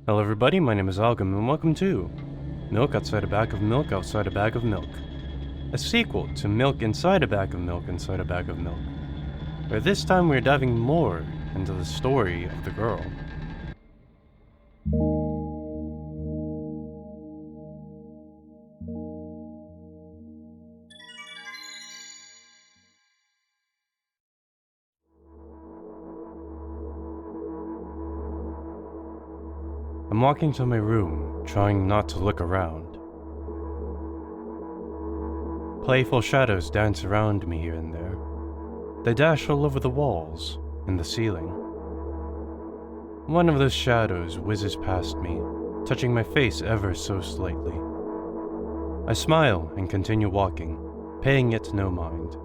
Hello everybody, my name is Algam and welcome to Milk Outside a Bag of Milk Outside a Bag of Milk, a sequel to Milk Inside a Bag of Milk Inside a Bag of Milk, where this time we're diving more into the story of the girl. I'm walking to my room, trying not to look around. Playful shadows dance around me here and there. They dash all over the walls and the ceiling. One of those shadows whizzes past me, touching my face ever so slightly. I smile and continue walking, paying it no mind.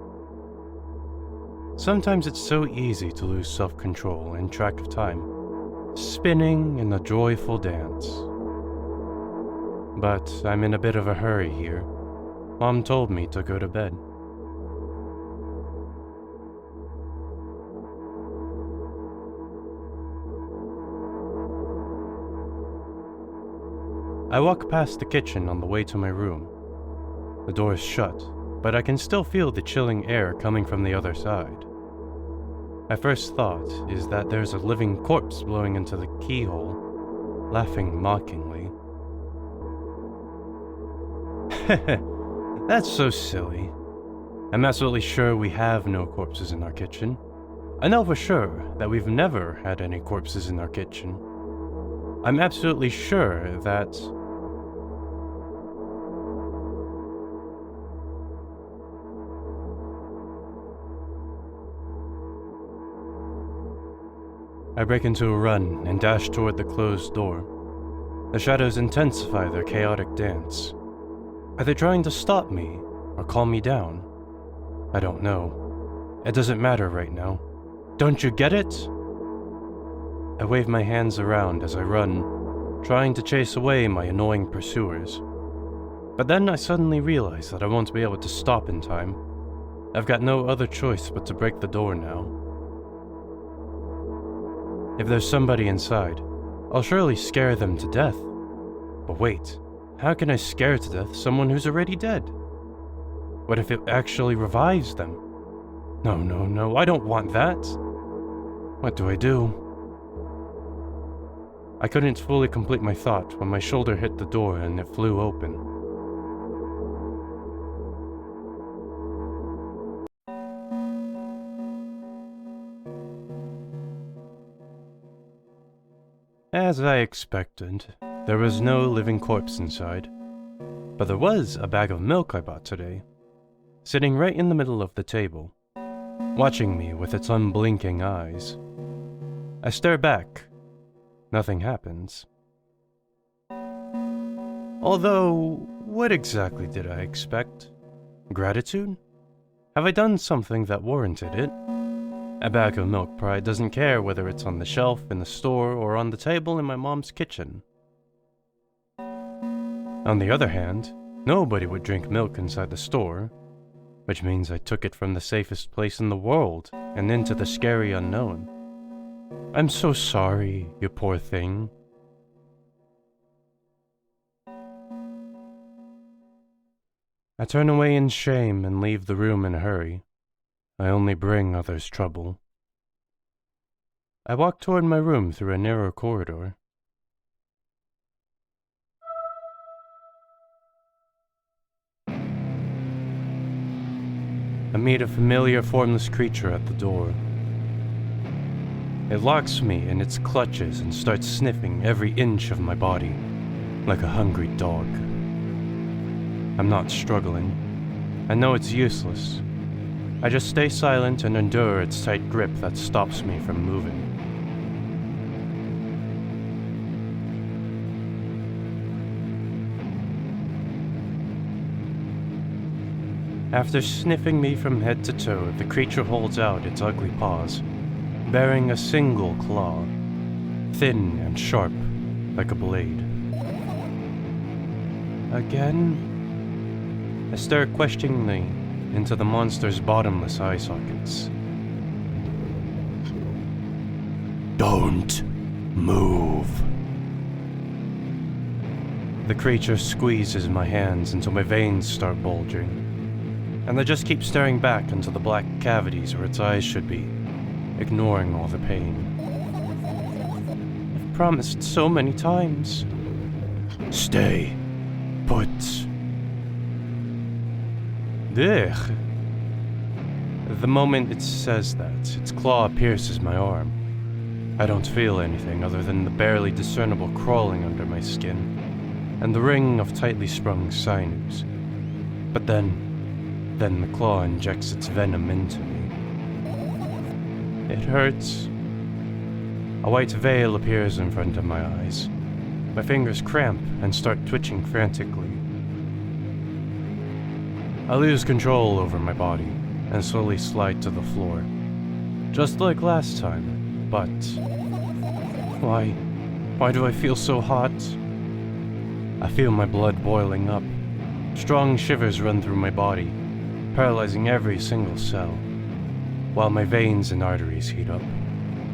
Sometimes it's so easy to lose self-control and track of time, spinning in a joyful dance. But I'm in a bit of a hurry here. Mom told me to go to bed. I walk past the kitchen on the way to my room. The door is shut, but I can still feel the chilling air coming from the other side. My first thought is that there's a living corpse blowing into the keyhole, laughing mockingly. That's so silly. I'm absolutely sure we have no corpses in our kitchen. I know for sure that we've never had any corpses in our kitchen. I'm absolutely sure that... I break into a run and dash toward the closed door. The shadows intensify their chaotic dance. Are they trying to stop me or calm me down? I don't know. It doesn't matter right now. Don't you get it? I wave my hands around as I run, trying to chase away my annoying pursuers. But then I suddenly realize that I won't be able to stop in time. I've got no other choice but to break the door now. If there's somebody inside, I'll surely scare them to death. But wait, how can I scare to death someone who's already dead? What if it actually revives them? No, I don't want that. What do I do? I couldn't fully complete my thought when my shoulder hit the door and it flew open. As I expected, there was no living corpse inside, but there was a bag of milk I bought today, sitting right in the middle of the table, watching me with its unblinking eyes. I stare back. Nothing happens. Although, what exactly did I expect? Gratitude? Have I done something that warranted it? A bag of milk probably doesn't care whether it's on the shelf in the store or on the table in my mom's kitchen. On the other hand, nobody would drink milk inside the store, which means I took it from the safest place in the world and into the scary unknown. I'm so sorry, you poor thing. I turn away in shame and leave the room in a hurry. I only bring others trouble. I walk toward my room through a narrow corridor. I meet a familiar formless creature at the door. It locks me in its clutches and starts sniffing every inch of my body, like a hungry dog. I'm not struggling. I know it's useless. I just stay silent and endure its tight grip that stops me from moving. After sniffing me from head to toe, the creature holds out its ugly paws, bearing a single claw, thin and sharp, like a blade. Again? I stare questioningly into the monster's bottomless eye sockets. Don't move. The creature squeezes my hands until my veins start bulging, and I just keep staring back into the black cavities where its eyes should be, ignoring all the pain. I've promised so many times. Stay put. Ugh. The moment it says that, its claw pierces my arm. I don't feel anything other than the barely discernible crawling under my skin, and the ring of tightly sprung sinews. But then the claw injects its venom into me. It hurts. A white veil appears in front of my eyes. My fingers cramp and start twitching frantically. I lose control over my body and slowly slide to the floor. Just like last time, but why do I feel so hot? I feel my blood boiling up. Strong shivers run through my body, paralyzing every single cell, while my veins and arteries heat up,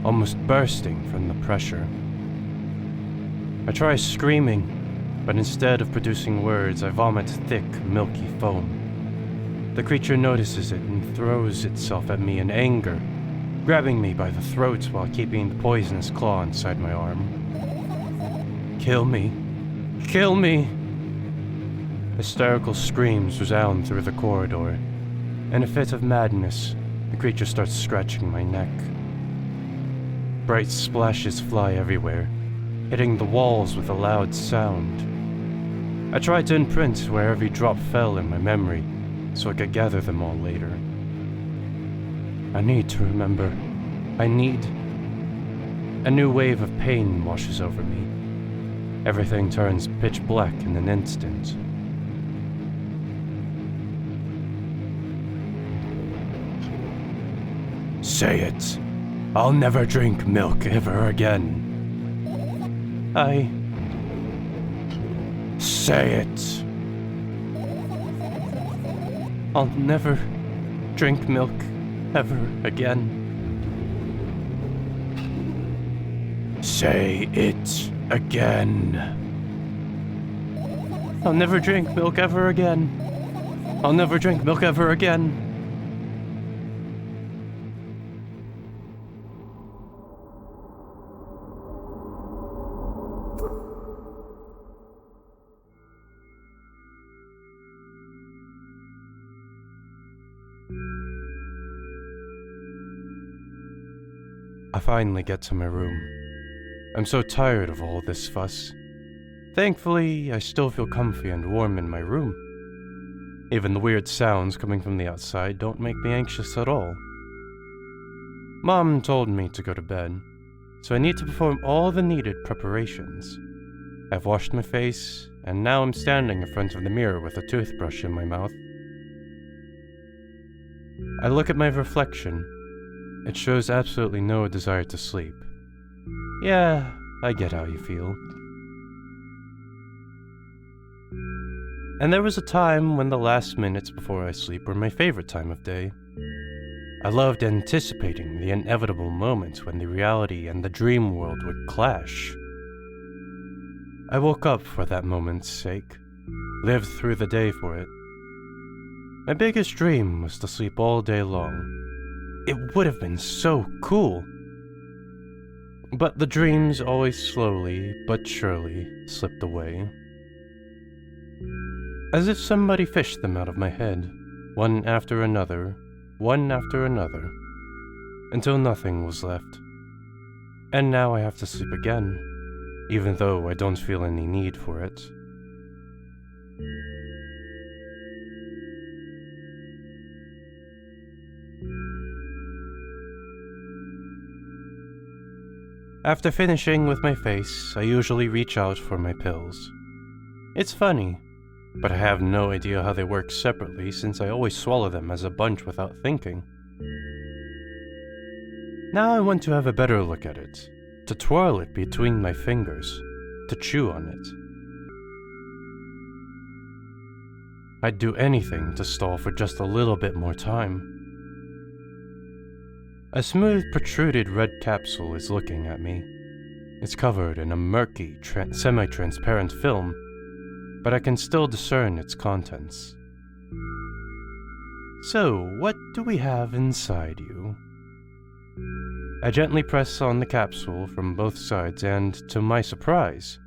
almost bursting from the pressure. I try screaming, but instead of producing words, I vomit thick, milky foam. The creature notices it and throws itself at me in anger, grabbing me by the throat while keeping the poisonous claw inside my arm. Kill me. Kill me! Hysterical screams resound through the corridor. In a fit of madness, the creature starts scratching my neck. Bright splashes fly everywhere, hitting the walls with a loud sound. I tried to imprint where every drop fell in my memory, so I could gather them all later. I need to remember. A new wave of pain washes over me. Everything turns pitch black in an instant. Say it. I'll never drink milk ever again. Say it. I'll never drink milk ever again. Say it again. I'll never drink milk ever again. I'll never drink milk ever again. I finally get to my room. I'm so tired of all this fuss. Thankfully, I still feel comfy and warm in my room. Even the weird sounds coming from the outside don't make me anxious at all. Mom told me to go to bed, so I need to perform all the needed preparations. I've washed my face, and now I'm standing in front of the mirror with a toothbrush in my mouth. I look at my reflection. It shows absolutely no desire to sleep. Yeah, I get how you feel. And there was a time when the last minutes before I sleep were my favorite time of day. I loved anticipating the inevitable moment when the reality and the dream world would clash. I woke up for that moment's sake, lived through the day for it. My biggest dream was to sleep all day long. It would have been so cool. But the dreams always slowly but surely slipped away. As if somebody fished them out of my head, one after another, until nothing was left. And now I have to sleep again, even though I don't feel any need for it. After finishing with my face, I usually reach out for my pills. It's funny, but I have no idea how they work separately since I always swallow them as a bunch without thinking. Now I want to have a better look at it, to twirl it between my fingers, to chew on it. I'd do anything to stall for just a little bit more time. A smooth, protruded red capsule is looking at me. It's covered in a murky, semi-transparent film, but I can still discern its contents. So, what do we have inside you? I gently press on the capsule from both sides, and to my surprise,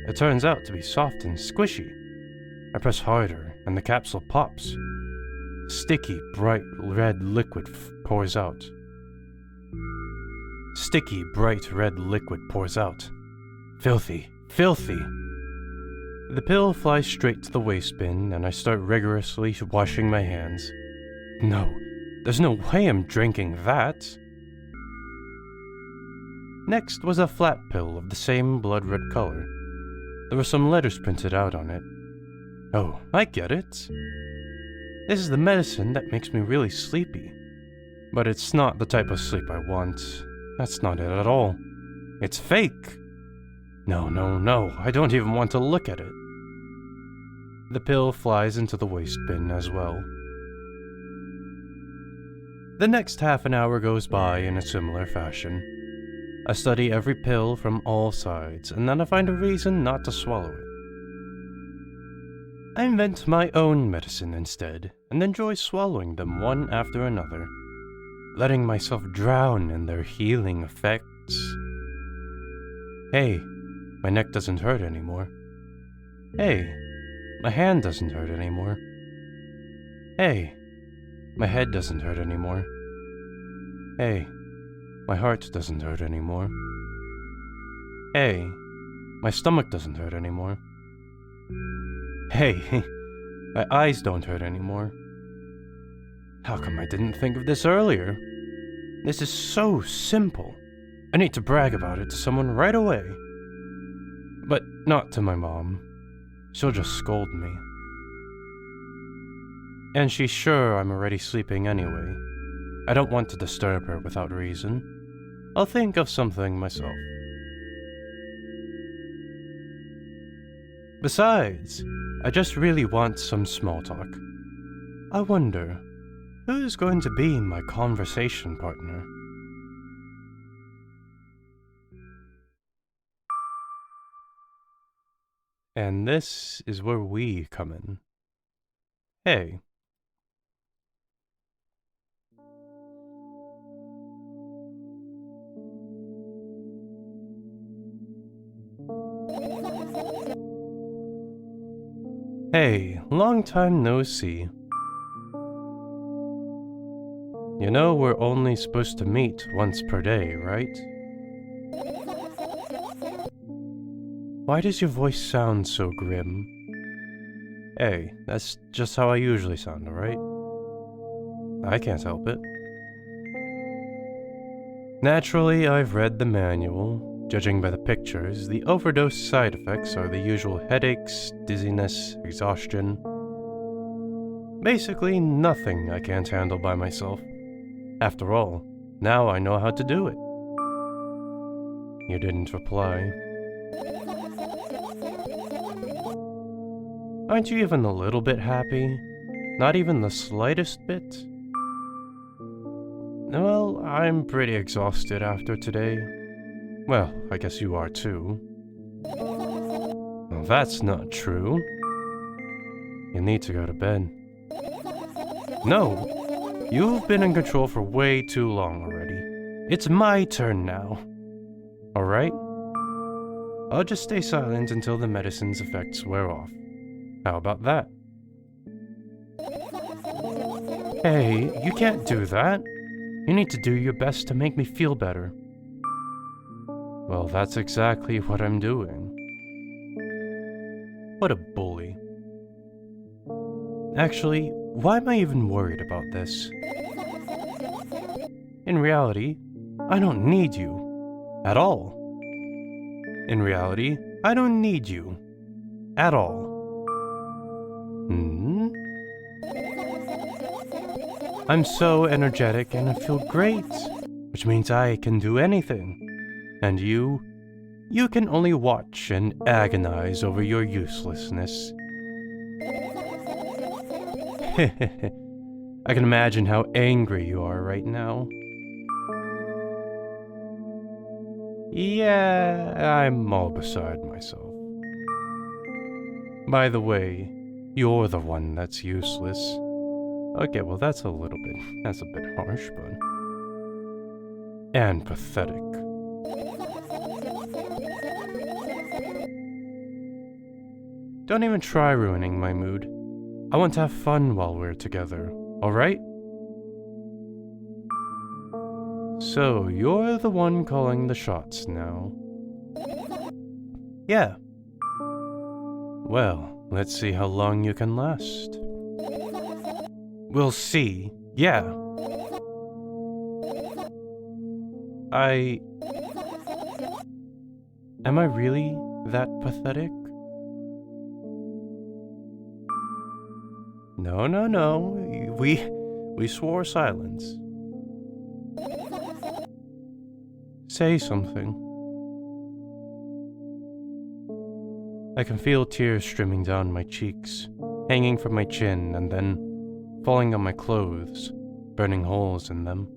it turns out to be soft and squishy. I press harder, and the capsule pops. Sticky, bright red liquid pours out. Sticky, bright red liquid pours out. Filthy, filthy! The pill flies straight to the waste bin, and I start rigorously washing my hands. No, there's no way I'm drinking that. Next was a flat pill of the same blood red color. There were some letters printed out on it. Oh, I get it. This is the medicine that makes me really sleepy. But it's not the type of sleep I want. That's not it at all. It's fake. No, I don't even want to look at it. The pill flies into the waste bin as well. The next half an hour goes by in a similar fashion. I study every pill from all sides, and then I find a reason not to swallow it. I invent my own medicine instead, and enjoy swallowing them one after another, letting myself drown in their healing effects. Hey, my neck doesn't hurt anymore. Hey, my hand doesn't hurt anymore. Hey, my head doesn't hurt anymore. Hey, my heart doesn't hurt anymore. Hey, my stomach doesn't hurt anymore. Hey, my eyes don't hurt anymore. How come I didn't think of this earlier? This is so simple. I need to brag about it to someone right away. But not to my mom. She'll just scold me. And she's sure I'm already sleeping anyway. I don't want to disturb her without reason. I'll think of something myself. Besides, I just really want some small talk. I wonder, who's going to be my conversation partner? And this is where we come in. Hey. Hey, long time no see. You know we're only supposed to meet once per day, right? Why does your voice sound so grim? Hey, that's just how I usually sound, alright? I can't help it. Naturally, I've read the manual. Judging by the pictures, the overdose side effects are the usual headaches, dizziness, exhaustion. Basically, nothing I can't handle by myself. After all, now I know how to do it. You didn't reply. Aren't you even a little bit happy? Not even the slightest bit? Well, I'm pretty exhausted after today. Well, I guess you are too. Well, that's not true. You need to go to bed. No! You've been in control for way too long already. It's my turn now. Alright? I'll just stay silent until the medicine's effects wear off. How about that? Hey, you can't do that. You need to do your best to make me feel better. Well, that's exactly what I'm doing. What a bully. Actually, why am I even worried about this? In reality, I don't need you. At all. In reality, I don't need you. At all. I'm so energetic and I feel great, which means I can do anything. And you can only watch and agonize over your uselessness. I can imagine how angry you are right now. Yeah, I'm all beside myself. By the way, you're the one that's useless. Okay, well that's a bit harsh, but... and pathetic. Don't even try ruining my mood. I want to have fun while we're together, alright? So, you're the one calling the shots now. Yeah. Well, let's see how long you can last. We'll see. Yeah. Am I really that pathetic? No. We swore silence. Say something. I can feel tears streaming down my cheeks, hanging from my chin and then falling on my clothes, burning holes in them.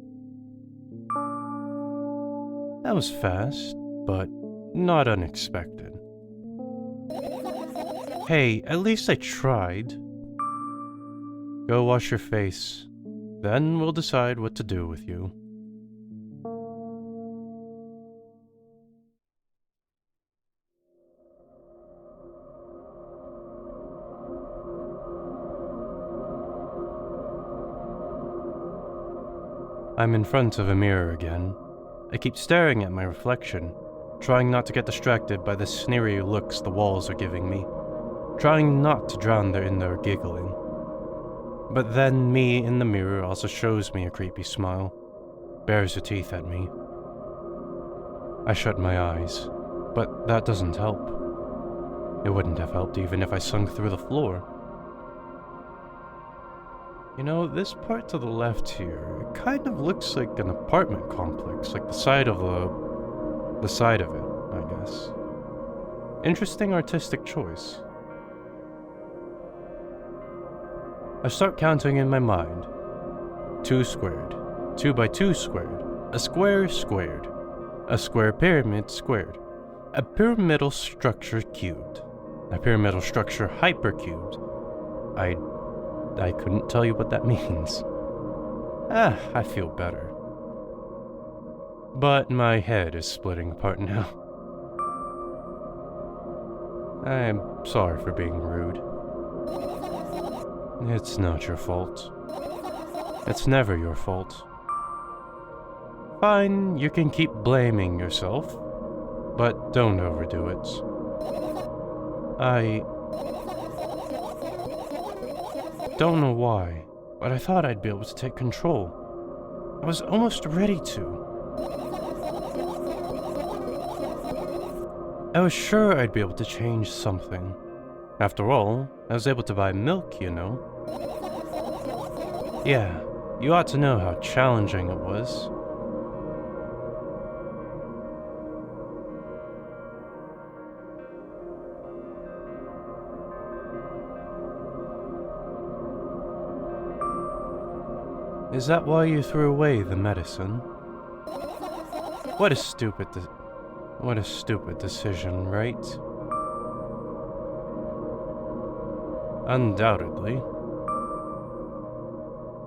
That was fast, but not unexpected. Hey, at least I tried. Go wash your face, then we'll decide what to do with you. I'm in front of a mirror again. I keep staring at my reflection, trying not to get distracted by the sneery looks the walls are giving me, trying not to drown in their giggling. But then me in the mirror also shows me a creepy smile, bares her teeth at me. I shut my eyes, but that doesn't help. It wouldn't have helped even if I sunk through the floor. You know, this part to the left here, it kind of looks like an apartment complex, like the side of it, I guess. Interesting artistic choice. I start counting in my mind. 2 squared, 2 by 2 squared, a square squared, a square pyramid squared, a pyramidal structure cubed, a pyramidal structure hypercubed. I couldn't tell you what that means. I feel better. But my head is splitting apart now. I'm sorry for being rude. It's not your fault. It's never your fault. Fine, you can keep blaming yourself, but don't overdo it. I don't know why, but I thought I'd be able to take control. I was almost ready to. I was sure I'd be able to change something. After all, I was able to buy milk, you know. Yeah, you ought to know how challenging it was. Is that why you threw away the medicine? What a stupid decision, right? Undoubtedly.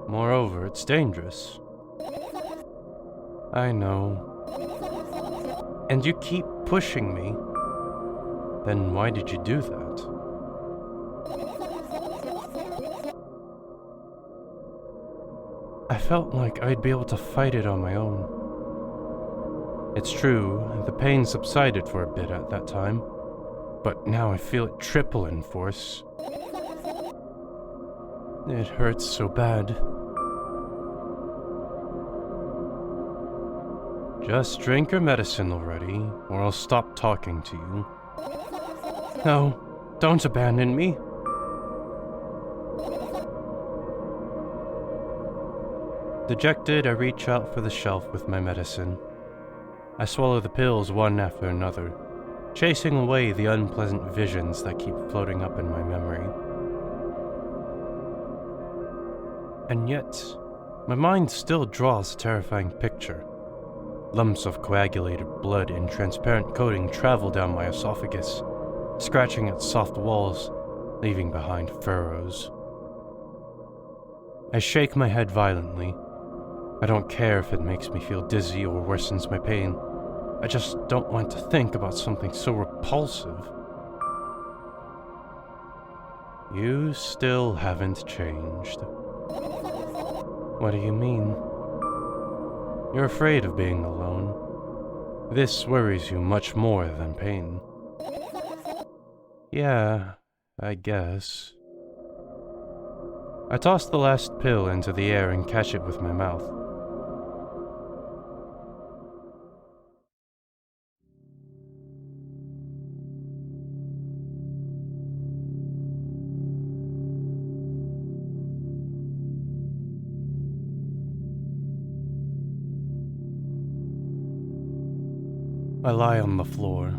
Moreover, it's dangerous. I know. And you keep pushing me. Then why did you do that? I felt like I'd be able to fight it on my own. It's true, the pain subsided for a bit at that time, but now I feel it triple in force. It hurts so bad. Just drink your medicine already, or I'll stop talking to you. No, don't abandon me. Dejected, I reach out for the shelf with my medicine. I swallow the pills one after another, chasing away the unpleasant visions that keep floating up in my memory. And yet, my mind still draws a terrifying picture. Lumps of coagulated blood in transparent coating travel down my esophagus, scratching at soft walls, leaving behind furrows. I shake my head violently. I don't care if it makes me feel dizzy or worsens my pain. I just don't want to think about something so repulsive. You still haven't changed. What do you mean? You're afraid of being alone. This worries you much more than pain. Yeah, I guess. I toss the last pill into the air and catch it with my mouth. I lie on the floor.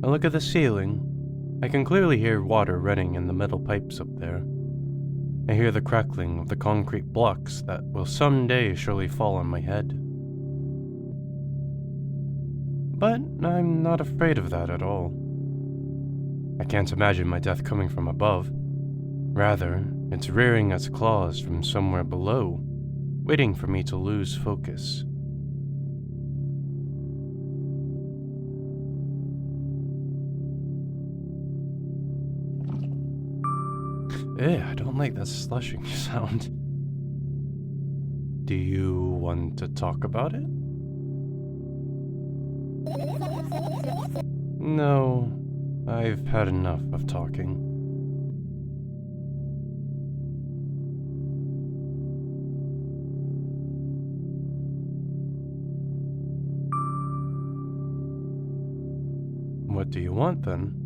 I look at the ceiling. I can clearly hear water running in the metal pipes up there. I hear the crackling of the concrete blocks that will someday surely fall on my head. But I'm not afraid of that at all. I can't imagine my death coming from above. Rather, it's rearing its claws from somewhere below, waiting for me to lose focus. I don't like that slushing sound. Do you want to talk about it? No, I've had enough of talking. What do you want then?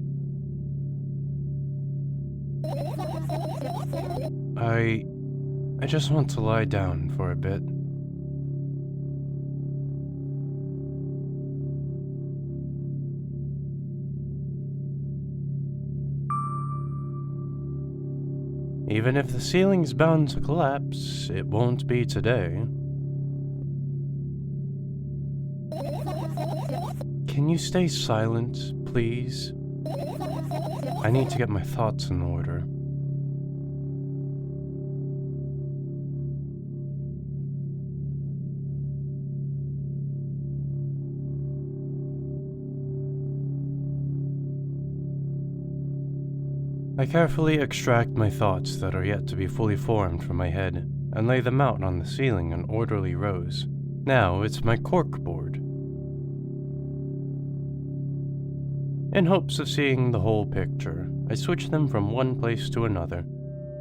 I just want to lie down for a bit. Even if the ceiling's bound to collapse, it won't be today. Can you stay silent, please? I need to get my thoughts in order. I carefully extract my thoughts that are yet to be fully formed from my head and lay them out on the ceiling in orderly rows. Now it's my corkboard. In hopes of seeing the whole picture, I switch them from one place to another,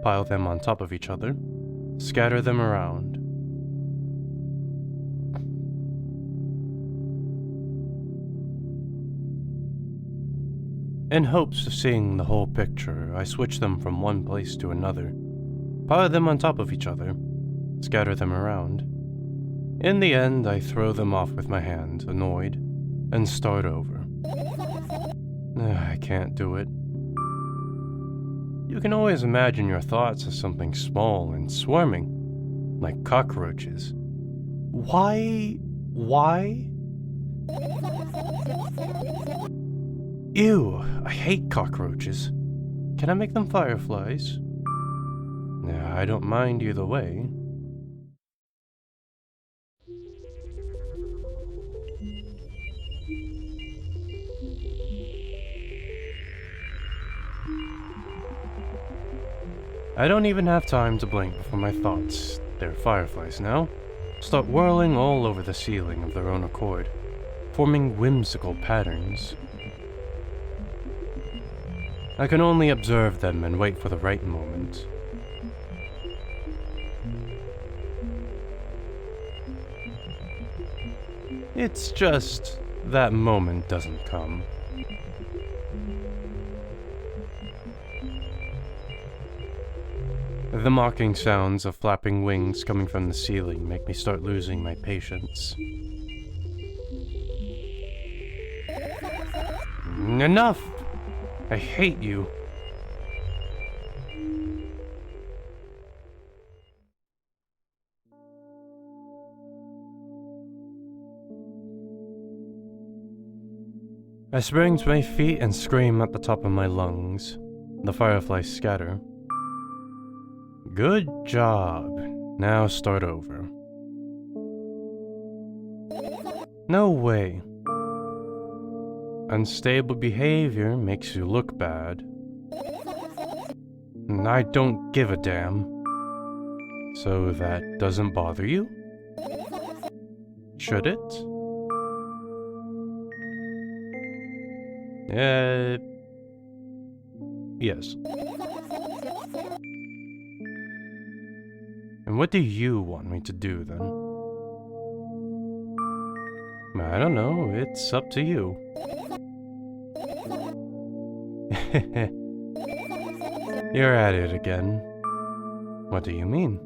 pile them on top of each other, scatter them around. In hopes of seeing the whole picture, I switch them from one place to another, pile them on top of each other, scatter them around. In the end, I throw them off with my hand, annoyed, and start over. I can't do it. You can always imagine your thoughts as something small and swarming, like cockroaches. Why? Ew, I hate cockroaches. Can I make them fireflies? I don't mind either way. I don't even have time to blink before my thoughts, they're fireflies now, start whirling all over the ceiling of their own accord, forming whimsical patterns. I can only observe them and wait for the right moment. It's just that moment doesn't come. The mocking sounds of flapping wings coming from the ceiling make me start losing my patience. Enough! I hate you. I spring to my feet and scream at the top of my lungs. The fireflies scatter. Good job. Now start over. No way. Unstable behavior makes you look bad. And I don't give a damn. So that doesn't bother you? Should it? Yes. And what do you want me to do then? I don't know, it's up to you. You're at it again. What do you mean?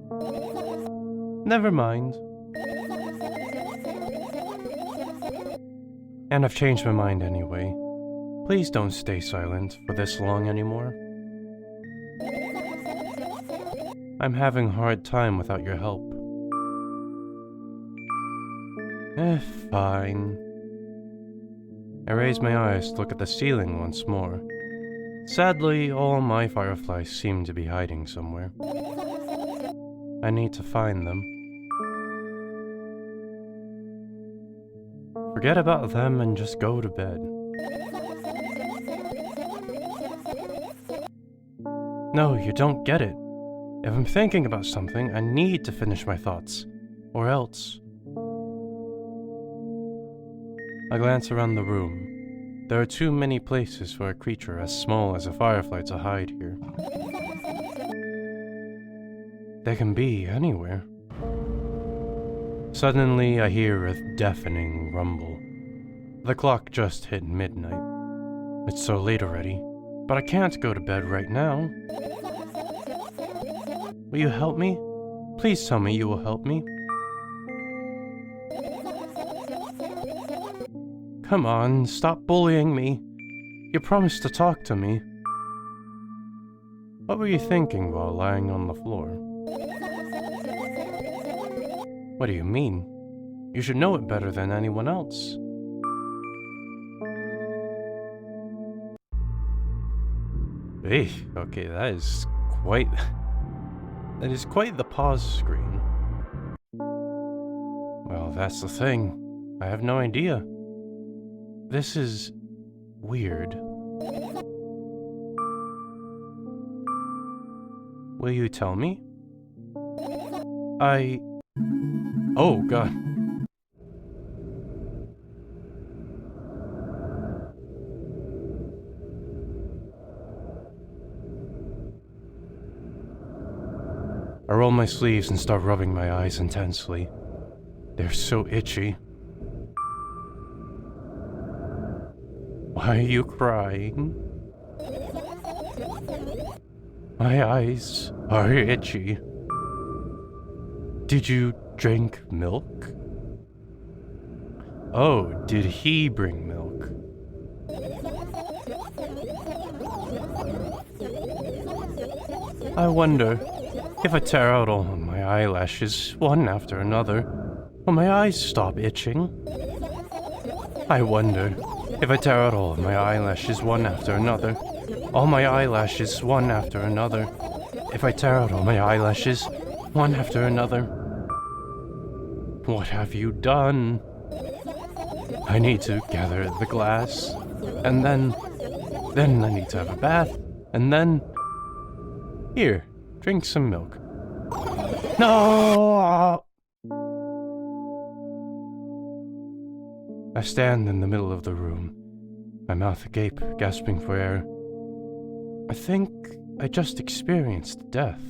Never mind. And I've changed my mind anyway. Please don't stay silent for this long anymore. I'm having a hard time without your help. Fine. I raise my eyes to look at the ceiling once more. Sadly, all my fireflies seem to be hiding somewhere. I need to find them. Forget about them and just go to bed. No, you don't get it. If I'm thinking about something, I need to finish my thoughts. Or else. I glance around the room. There are too many places for a creature as small as a firefly to hide here. They can be anywhere. Suddenly, I hear a deafening rumble. The clock just hit midnight. It's so late already, but I can't go to bed right now. Will you help me? Please tell me you will help me. Come on, stop bullying me. You promised to talk to me. What were you thinking while lying on the floor? What do you mean? You should know it better than anyone else. Hey, okay, that is quite the pause screen. Well, that's the thing. I have no idea. This is weird. Will you tell me? Oh, God. I roll my sleeves and start rubbing my eyes intensely. They're so itchy. Why are you crying? My eyes are itchy. Did you drink milk? Oh, did he bring milk? I wonder, if I tear out all of my eyelashes, one after another, will my eyes stop itching? I wonder, if I tear out all of my eyelashes one after another, all my eyelashes one after another, if I tear out all my eyelashes one after another. What have you done? I need to gather the glass, and then I need to have a bath, and then... Here, drink some milk. No! I stand in the middle of the room, my mouth agape, gasping for air. I think I just experienced death.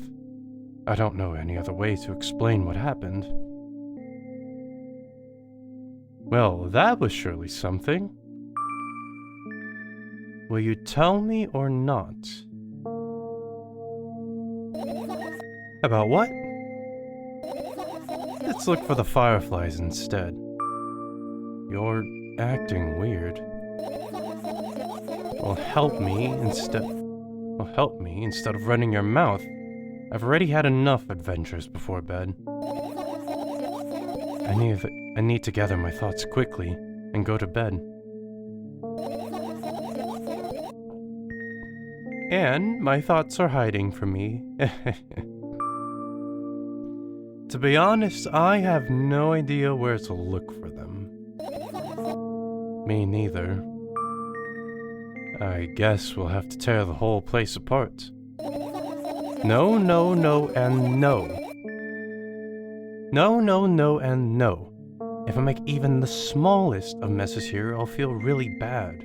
I don't know any other way to explain what happened. Well, that was surely something. Will you tell me or not? About what? Let's look for the fireflies instead. You're acting weird. Well, help me instead of running your mouth. I've already had enough adventures before bed. I need to gather my thoughts quickly and go to bed. And my thoughts are hiding from me. To be honest, I have no idea where to look for them. Me neither. I guess we'll have to tear the whole place apart. No, no, no, and no. No, no, no, and no. If I make even the smallest of messes here, I'll feel really bad.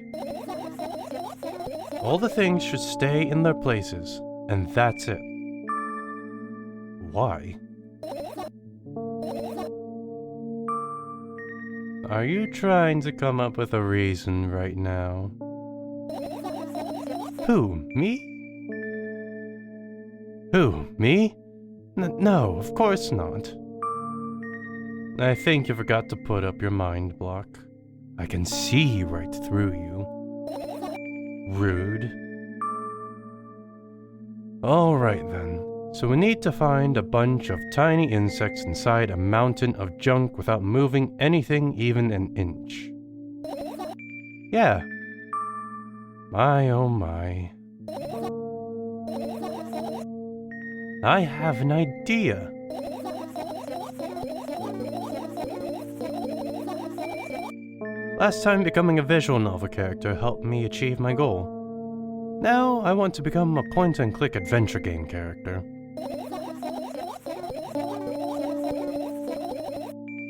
All the things should stay in their places, and that's it. Why? Are you trying to come up with a reason right now? Who, me? Who, me? No, of course not. I think you forgot to put up your mind block. I can see right through you. Rude. Alright then. So we need to find a bunch of tiny insects inside a mountain of junk without moving anything even an inch. Yeah. My oh my. I have an idea. Last time becoming a visual novel character helped me achieve my goal. Now I want to become a point-and-click adventure game character.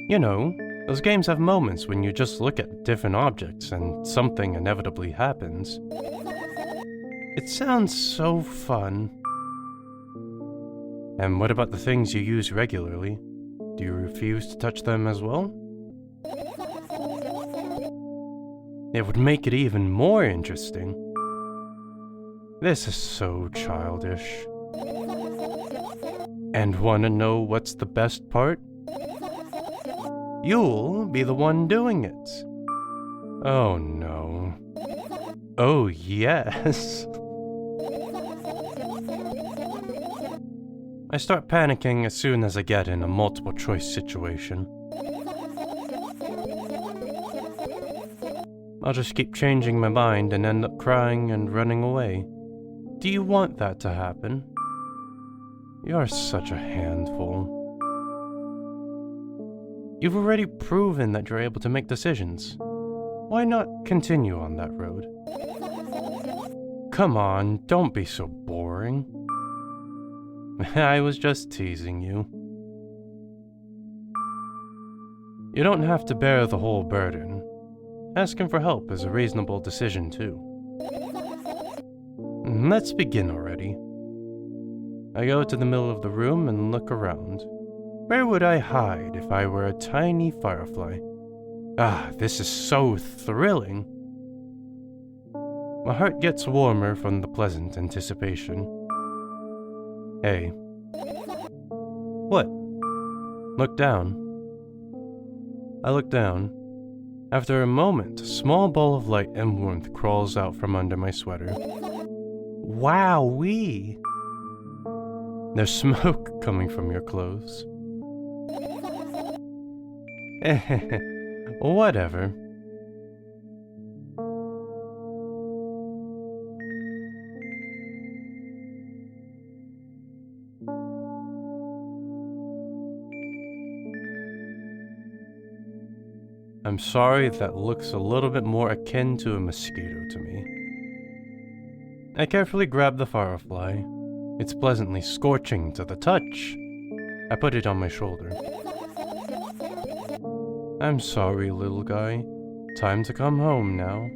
You know, those games have moments when you just look at different objects and something inevitably happens. It sounds so fun. And what about the things you use regularly? Do you refuse to touch them as well? It would make it even more interesting. This is so childish. And wanna know what's the best part? You'll be the one doing it. Oh no. Oh yes. I start panicking as soon as I get in a multiple choice situation. I'll just keep changing my mind and end up crying and running away. Do you want that to happen? You're such a handful. You've already proven that you're able to make decisions. Why not continue on that road? Come on, don't be so boring. I was just teasing you. You don't have to bear the whole burden. Asking for help is a reasonable decision, too. Let's begin already. I go to the middle of the room and look around. Where would I hide if I were a tiny firefly? Ah, this is so thrilling. My heart gets warmer from the pleasant anticipation. Hey. What? Look down. I look down. After a moment, a small ball of light and warmth crawls out from under my sweater. Wowee! There's smoke coming from your clothes. Whatever. I'm sorry, that looks a little bit more akin to a mosquito to me. I carefully grab the firefly. It's pleasantly scorching to the touch. I put it on my shoulder. I'm sorry, little guy. Time to come home now.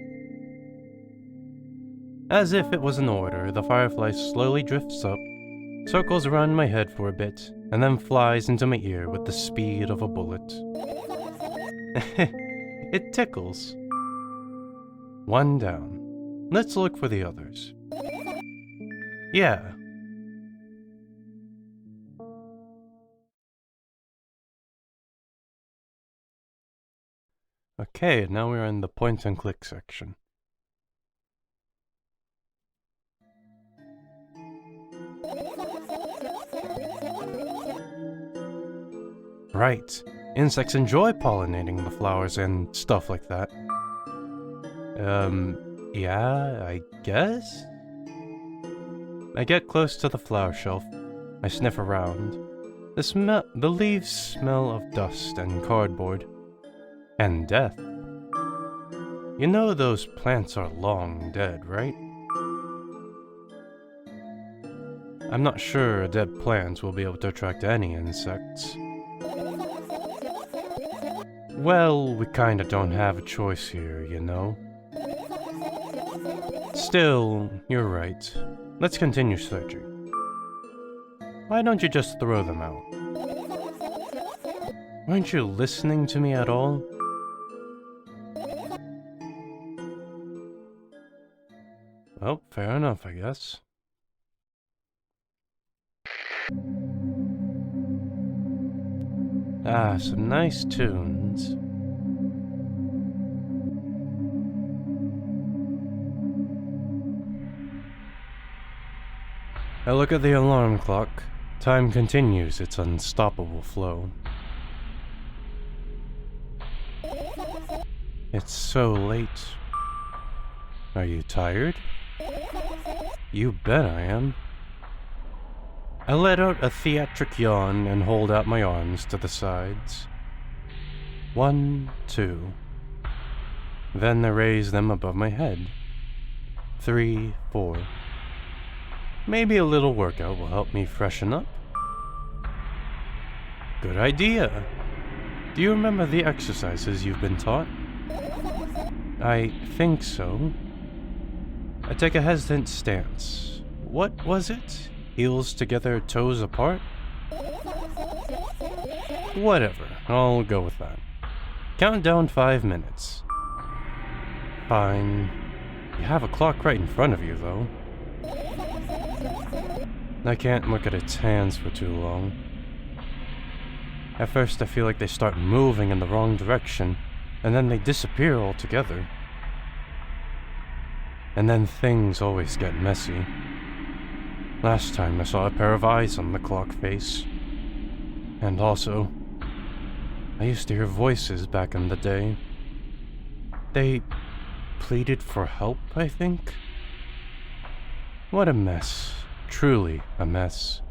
As if it was an order, the firefly slowly drifts up, circles around my head for a bit, and then flies into my ear with the speed of a bullet. It tickles. One down. Let's look for the others. Yeah. Okay, now we're in the point and click section. Right. Insects enjoy pollinating the flowers and stuff like that. Yeah, I guess? I get close to the flower shelf. I sniff around. The leaves smell of dust and cardboard. And death. You know those plants are long dead, right? I'm not sure a dead plant will be able to attract any insects. Well, we kinda don't have a choice here, you know? Still, you're right. Let's continue searching. Why don't you just throw them out? Aren't you listening to me at all? Well, fair enough, I guess. Ah, some nice tunes. I look at the alarm clock. Time continues its unstoppable flow. It's so late. Are you tired? You bet I am. I let out a theatric yawn and hold out my arms to the sides. 1, 2. Then I raise them above my head. 3, 4. Maybe a little workout will help me freshen up. Good idea. Do you remember the exercises you've been taught? I think so. I take a hesitant stance. What was it? Heels together, toes apart? Whatever, I'll go with that. Count down 5 minutes. Fine. You have a clock right in front of you, though. I can't look at its hands for too long. At first I feel like they start moving in the wrong direction, and then they disappear altogether. And then things always get messy. Last time I saw a pair of eyes on the clock face. And also, I used to hear voices back in the day. They pleaded for help, I think? What a mess. Truly a mess.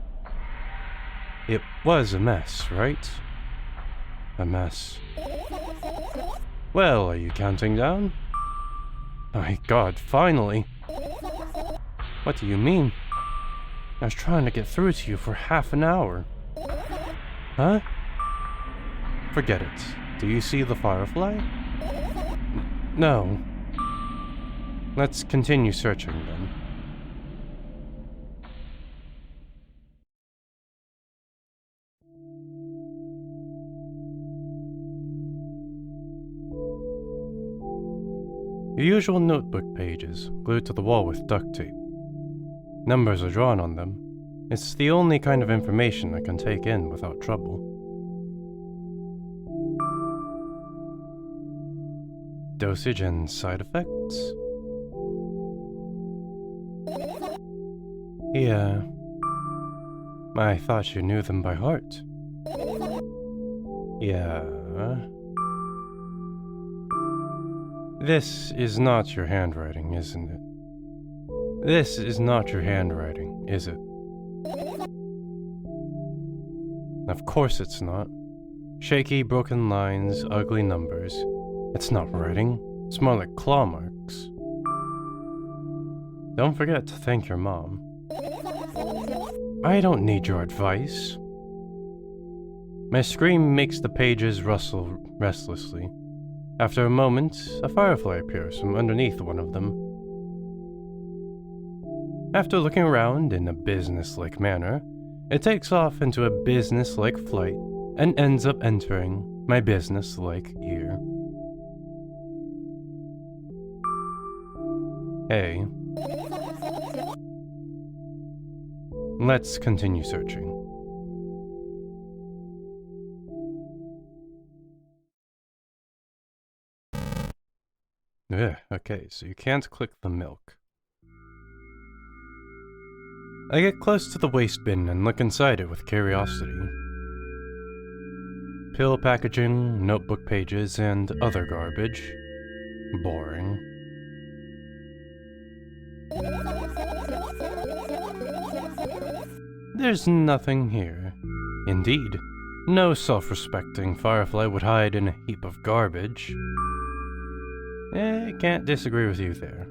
It was a mess, right? A mess. Well, are you counting down? My God, finally! What do you mean? I was trying to get through to you for half an hour. Huh? Forget it. Do you see the firefly? No. Let's continue searching then. The usual notebook pages, glued to the wall with duct tape. Numbers are drawn on them. It's the only kind of information I can take in without trouble. Dosage and side effects? Yeah. I thought you knew them by heart. Yeah. This is not your handwriting, isn't it? This is not your handwriting, is it? Of course it's not. Shaky, broken lines, ugly numbers. It's not writing. It's more like claw marks. Don't forget to thank your mom. I don't need your advice. My scream makes the pages rustle restlessly. After a moment, a firefly appears from underneath one of them. After looking around in a business-like manner, it takes off into a business-like flight and ends up entering my business-like ear. Hey. Let's continue searching. Okay, so you can't click the milk. I get close to the waste bin and look inside it with curiosity. Pill packaging, notebook pages, and other garbage. Boring. There's nothing here. Indeed, no self-respecting firefly would hide in a heap of garbage. Can't disagree with you there.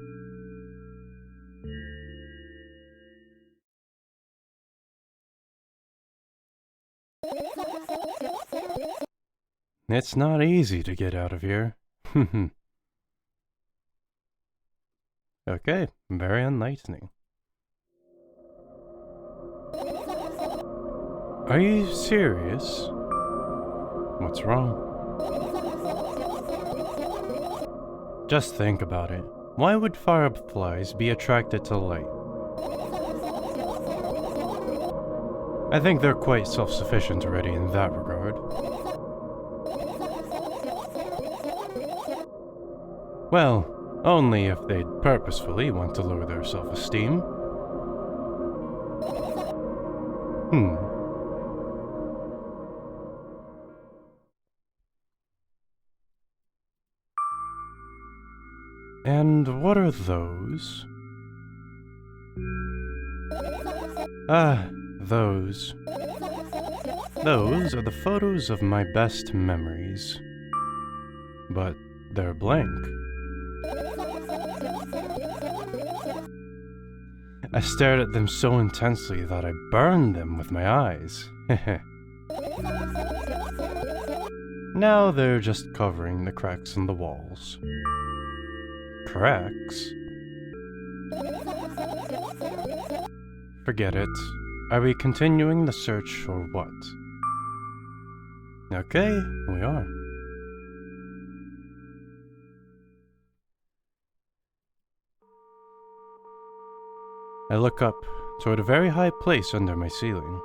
It's not easy to get out of here. Okay, very enlightening. Are you serious? What's wrong? Just think about it. Why would fireflies be attracted to light? I think they're quite self-sufficient already in that regard. Well, only if they'd purposefully want to lower their self-esteem. And what are those? Those. Those are the photos of my best memories. But they're blank. I stared at them so intensely that I burned them with my eyes. Now they're just covering the cracks in the walls. Cracks? Forget it. Are we continuing the search or what? Okay, we are. I look up toward a very high place under my ceiling.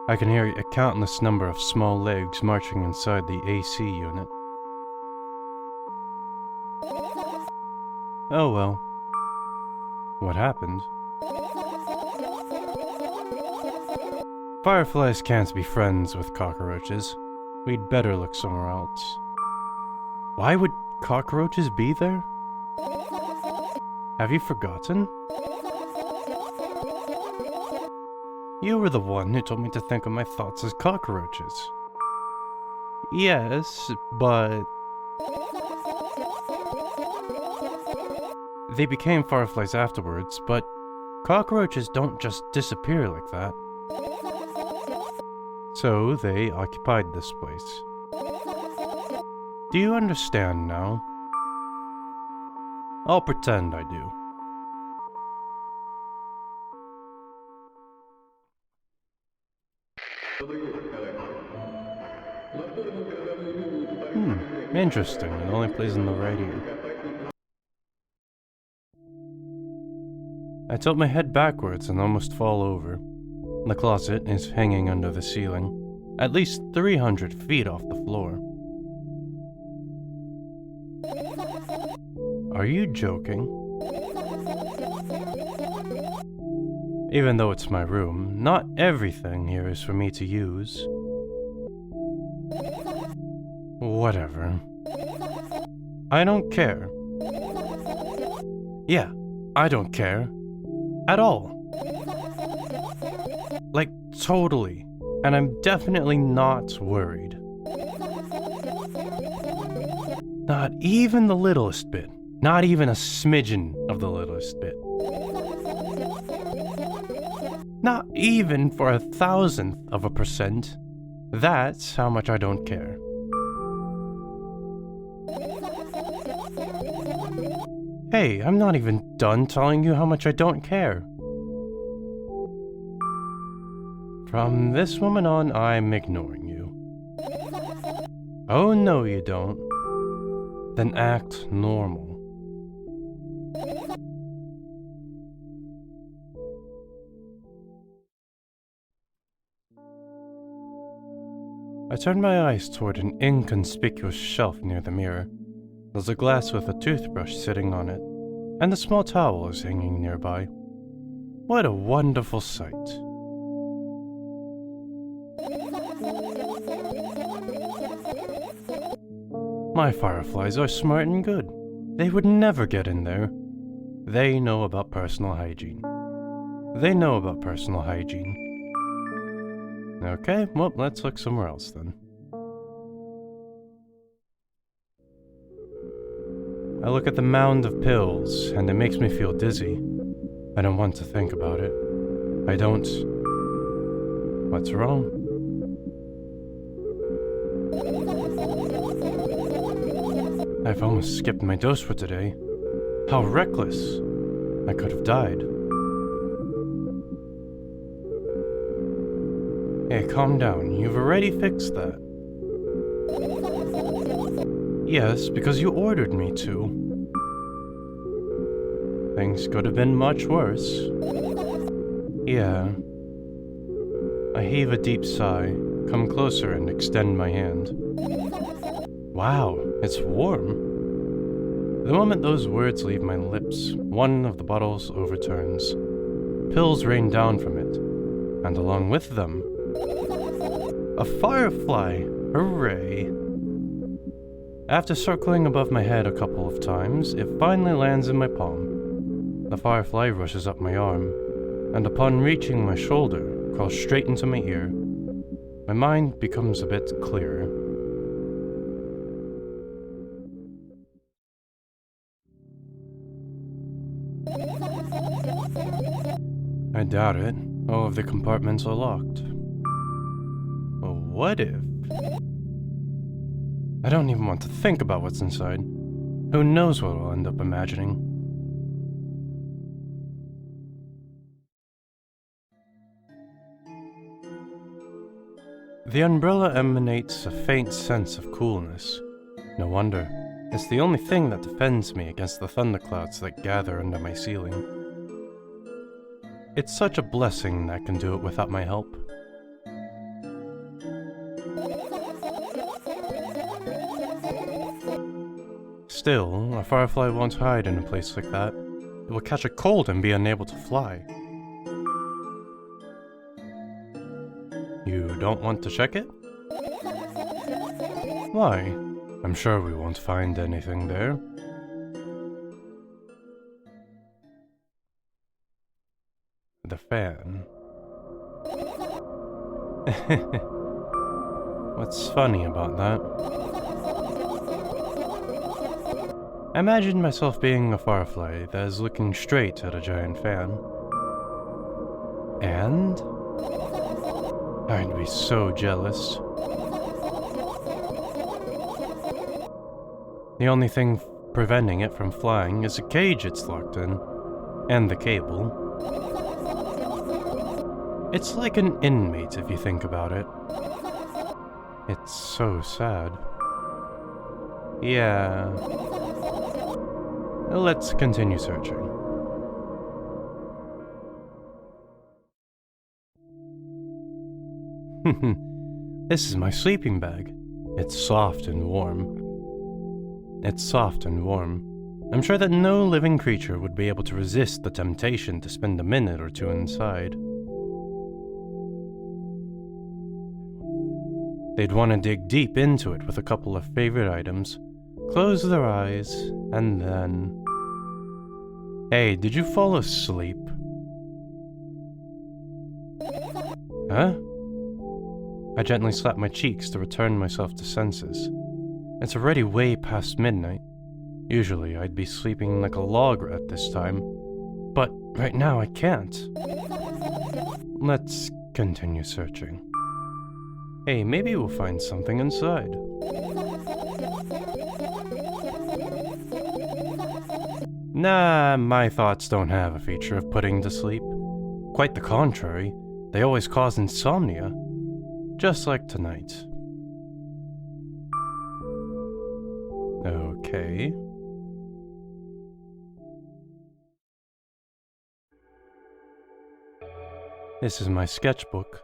I can hear a countless number of small legs marching inside the AC unit. Oh well. What happened? Fireflies can't be friends with cockroaches. We'd better look somewhere else. Why would cockroaches be there? Have you forgotten? You were the one who told me to think of my thoughts as cockroaches. Yes, but... They became fireflies afterwards, but cockroaches don't just disappear like that. So they occupied this place. Do you understand now? I'll pretend I do. Interesting. It only plays in the right ear. I tilt my head backwards and almost fall over. The closet is hanging under the ceiling, at least 300 feet off the floor. Are you joking? Even though it's my room, not everything here is for me to use. Whatever. I don't care. Yeah, I don't care. At all. Like, totally. And I'm definitely not worried. Not even the littlest bit. Not even a smidgen of the littlest bit. Not even for 1,000%. That's how much I don't care. Hey, I'm not even done telling you how much I don't care. From this moment on, I'm ignoring you. Oh no, you don't. Then act normal. I turn my eyes toward an inconspicuous shelf near the mirror. There's a glass with a toothbrush sitting on it, and a small towel is hanging nearby. What a wonderful sight. My fireflies are smart and good. They would never get in there. They know about personal hygiene. They know about personal hygiene. Okay, well, let's look somewhere else then. I look at the mound of pills, and it makes me feel dizzy. I don't want to think about it. I don't... What's wrong? I've almost skipped my dose for today. How reckless! I could have died. Hey, calm down. You've already fixed that. Yes, because you ordered me to. Things could have been much worse. Yeah. I heave a deep sigh, come closer and extend my hand. Wow, it's warm. The moment those words leave my lips, one of the bottles overturns. Pills rain down from it, and along with them, a firefly! Hooray! After circling above my head a couple of times, it finally lands in my palm. The firefly rushes up my arm, and upon reaching my shoulder, crawls straight into my ear. My mind becomes a bit clearer. I doubt it. All of the compartments are locked. Well, what if? I don't even want to think about what's inside. Who knows what I'll end up imagining? The umbrella emanates a faint sense of coolness. No wonder. It's the only thing that defends me against the thunderclouds that gather under my ceiling. It's such a blessing that I can do it without my help. Still, a firefly won't hide in a place like that. It will catch a cold and be unable to fly. You don't want to check it? Why? I'm sure we won't find anything there. The fan. What's funny about that? I imagine myself being a firefly that is looking straight at a giant fan. And? I'd be so jealous. The only thing preventing it from flying is a cage it's locked in, and the cable. It's like an inmate if you think about it. It's so sad. Yeah. Let's continue searching. This is my sleeping bag. It's soft and warm. I'm sure that no living creature would be able to resist the temptation to spend a minute or two inside. They'd want to dig deep into it with a couple of favorite items, close their eyes, and then... Hey, did you fall asleep? Huh? I gently slap my cheeks to return myself to senses. It's already way past midnight. Usually I'd be sleeping like a log at this time, but right now I can't. Let's continue searching. Hey, maybe we'll find something inside. Nah, my thoughts don't have a feature of putting to sleep. Quite the contrary, they always cause insomnia. Just like tonight. Okay. This is my sketchbook.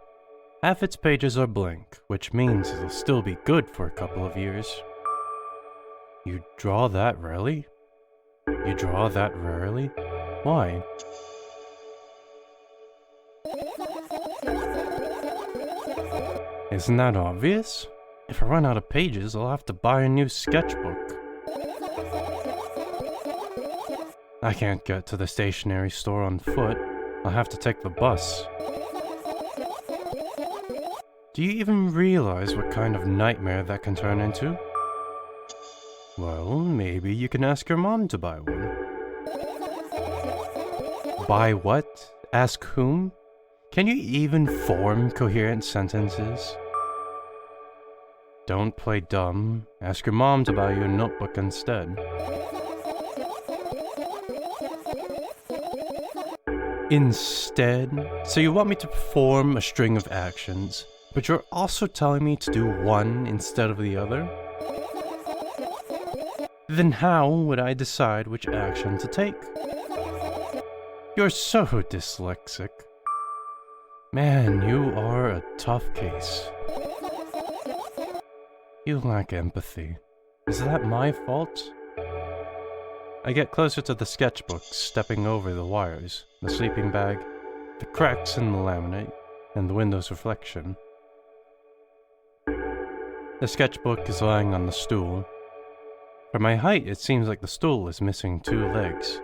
Half its pages are blank, which means it'll still be good for a couple of years. You draw that rarely? You draw that rarely? Why? Isn't that obvious? If I run out of pages, I'll have to buy a new sketchbook. I can't get to the stationery store on foot. I'll have to take the bus. Do you even realize what kind of nightmare that can turn into? Well, maybe you can ask your mom to buy one. Buy what? Ask whom? Can you even form coherent sentences? Don't play dumb. Ask your mom to buy you a notebook instead. Instead? So you want me to perform a string of actions, but you're also telling me to do one instead of the other? Then how would I decide which action to take? You're so dyslexic. Man, you are a tough case. You lack empathy. Is that my fault? I get closer to the sketchbook, stepping over the wires, the sleeping bag, the cracks in the laminate, and the window's reflection. The sketchbook is lying on the stool. For my height, it seems like the stool is missing 2 legs.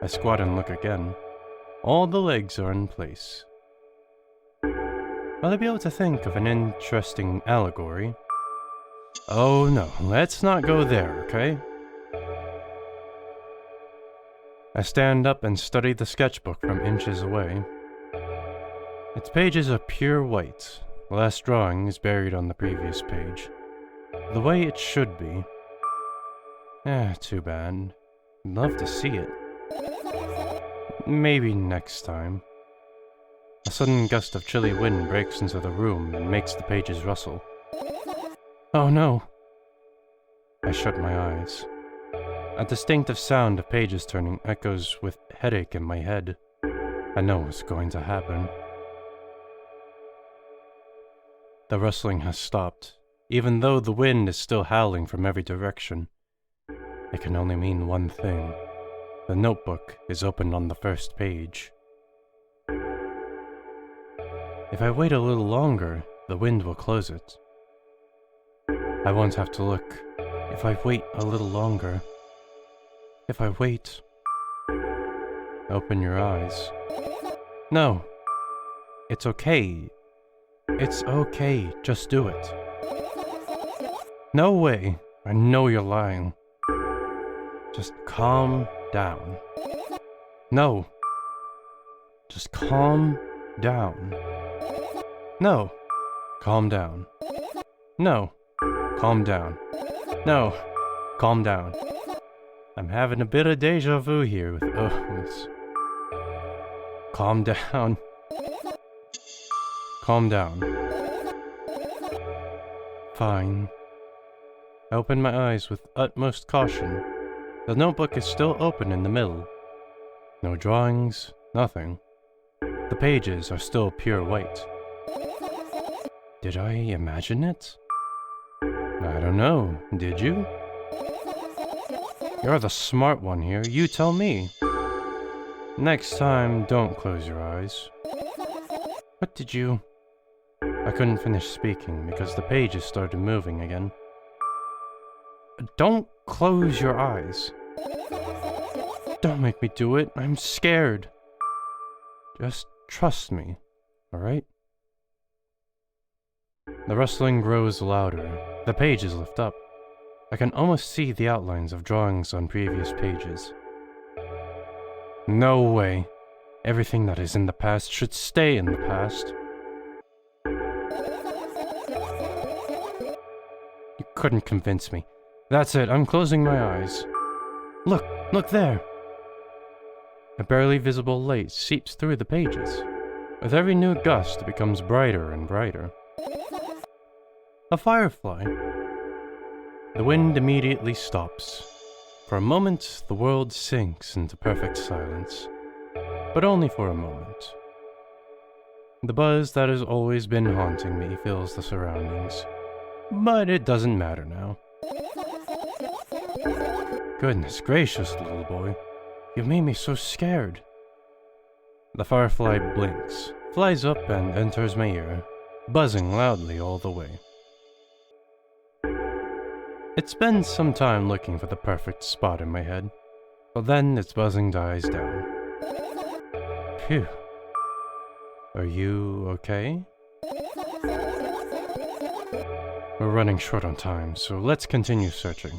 I squat and look again. All the legs are in place. Will I be able to think of an interesting allegory? Oh no, let's not go there, okay? I stand up and study the sketchbook from inches away. Its pages are pure white. The last drawing is buried on the previous page. The way it should be. Too bad. I'd love to see it. Maybe next time. A sudden gust of chilly wind breaks into the room and makes the pages rustle. Oh no! I shut my eyes. A distinctive sound of pages turning echoes with headache in my head. I know what's going to happen. The rustling has stopped, even though the wind is still howling from every direction. It can only mean one thing. The notebook is open on the first page. If I wait a little longer, the wind will close it. I won't have to look. If I wait a little longer. If I wait. Open your eyes. No. It's okay. It's okay. Just do it. No way. I know you're lying. Just calm down. No. Just calm down. No. Calm down. No. Calm down. No. Calm down. I'm having a bit of deja vu here with this. Calm down. Calm down. Fine. I open my eyes with utmost caution. The notebook is still open in the middle. No drawings, nothing. The pages are still pure white. Did I imagine it? I don't know, did you? You're the smart one here, you tell me. Next time, don't close your eyes. What did you... I couldn't finish speaking because the pages started moving again. Don't close your eyes. Don't make me do it. I'm scared. Just trust me, alright? The rustling grows louder. The pages lift up. I can almost see the outlines of drawings on previous pages. No way. Everything that is in the past should stay in the past. You couldn't convince me. That's it, I'm closing my eyes. Look there! A barely visible light seeps through the pages. With every new gust, it becomes brighter and brighter. A firefly. The wind immediately stops. For a moment, the world sinks into perfect silence. But only for a moment. The buzz that has always been haunting me fills the surroundings. But it doesn't matter now. Goodness gracious, little boy. You've made me so scared. The firefly blinks, flies up and enters my ear, buzzing loudly all the way. It spends some time looking for the perfect spot in my head, but then its buzzing dies down. Phew, Are you okay? We're running short on time, so let's continue searching.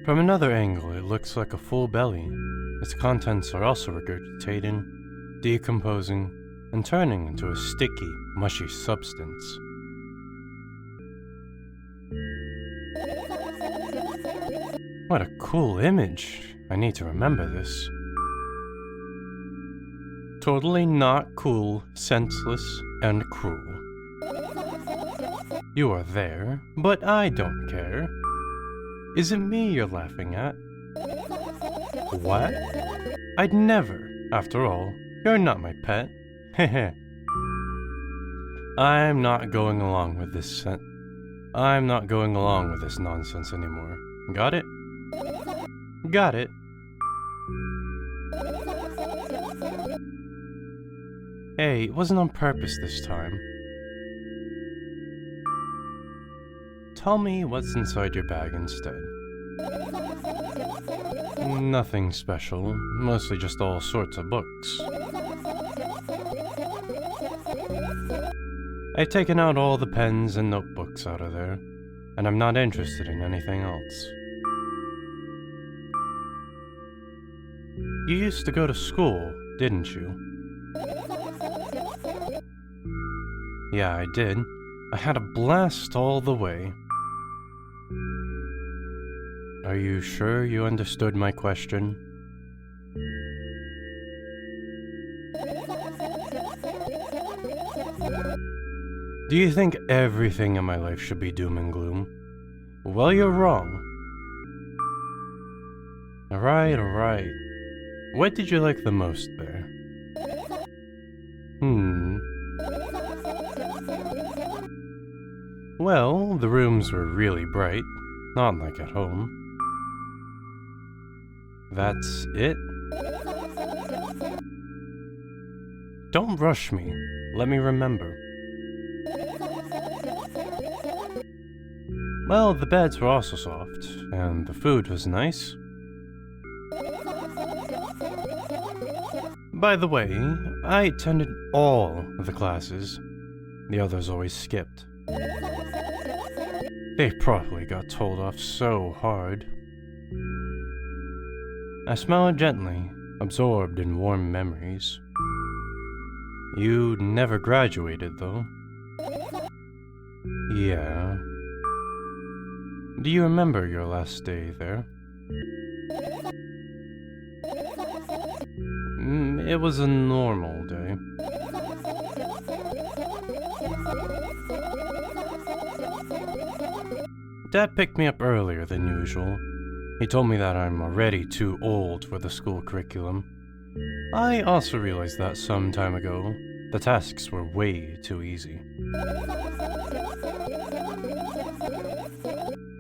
From another angle, it looks like a full belly. Its contents are also regurgitating, decomposing, and turning into a sticky, mushy substance. What a cool image. I need to remember this. Totally not cool, senseless, and cruel. You are there, but I don't care. Is it me you're laughing at? What? I'd never. After all, you're not my pet. Heh. I'm not going along with this nonsense anymore. Got it? Got it. Hey, it wasn't on purpose this time. Tell me what's inside your bag instead. Nothing special, mostly just all sorts of books. I've taken out all the pens and notebooks out of there, and I'm not interested in anything else. You used to go to school, didn't you? Yeah, I did. I had a blast all the way. Are you sure you understood my question? Do you think everything in my life should be doom and gloom? Well, you're wrong. Alright. What did you like the most there? Well, the rooms were really bright, not like at home. That's it? Don't rush me. Let me remember. Well, the beds were also soft, and the food was nice. By the way, I attended all the classes. The others always skipped. They probably got told off so hard. I smiled gently, absorbed in warm memories. You never graduated, though. Yeah. Do you remember your last day there? It was a normal day. Dad picked me up earlier than usual. He told me that I'm already too old for the school curriculum. I also realized that some time ago, the tasks were way too easy.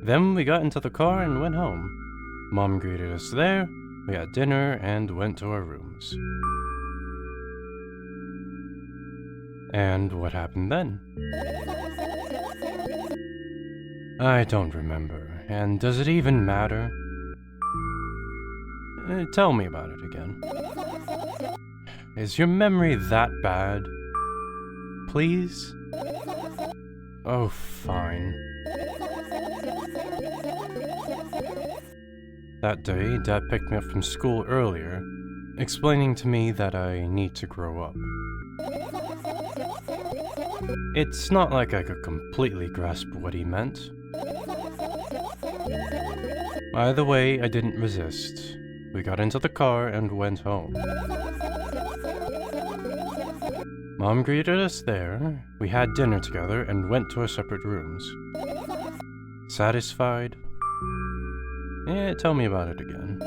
Then we got into the car and went home. Mom greeted us there, we had dinner, and went to our rooms. And what happened then? I don't remember, and does it even matter? Tell me about it again. Is your memory that bad? Please? Oh, fine. That day, Dad picked me up from school earlier, explaining to me that I need to grow up. It's not like I could completely grasp what he meant. Either way, I didn't resist. We got into the car and went home. Mom greeted us there, we had dinner together, and went to our separate rooms. Satisfied? Tell me about it again.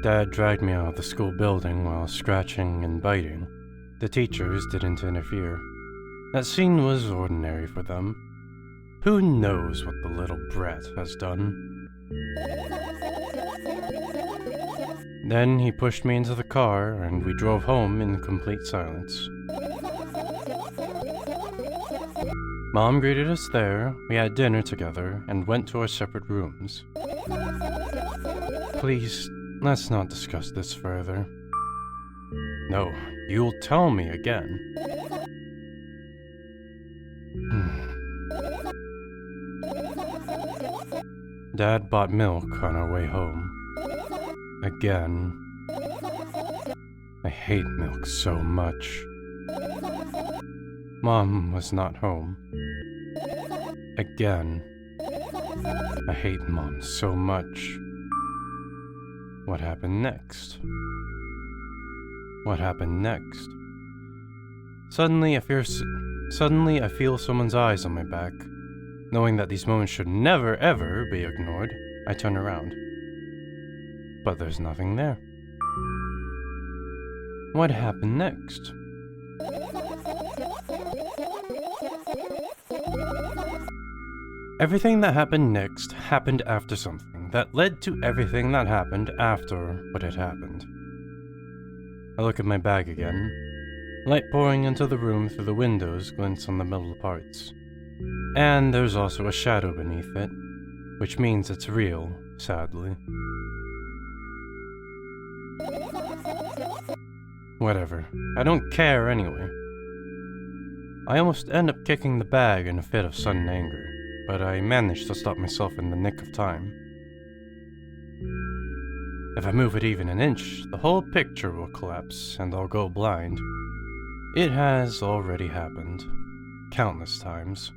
Dad dragged me out of the school building while scratching and biting. The teachers didn't interfere. That scene was ordinary for them. Who knows what the little brat has done? Then he pushed me into the car, and we drove home in complete silence. Mom greeted us there, we had dinner together, and went to our separate rooms. Please, let's not discuss this further. No, you'll tell me again. Dad bought milk on our way home. Again. I hate milk so much. Mom was not home. Again. I hate Mom so much. What happened next? What happened next? Suddenly I feel someone's eyes on my back. Knowing that these moments should never ever be ignored, I turn around. But there's nothing there. What happened next? Everything that happened next happened after something that led to everything that happened after what had happened. I look at my bag again. Light pouring into the room through the windows glints on the metal parts. And there's also a shadow beneath it, which means it's real, sadly. Whatever. I don't care anyway. I almost end up kicking the bag in a fit of sudden anger, but I manage to stop myself in the nick of time. If I move it even an inch, the whole picture will collapse and I'll go blind. It has already happened. Countless times.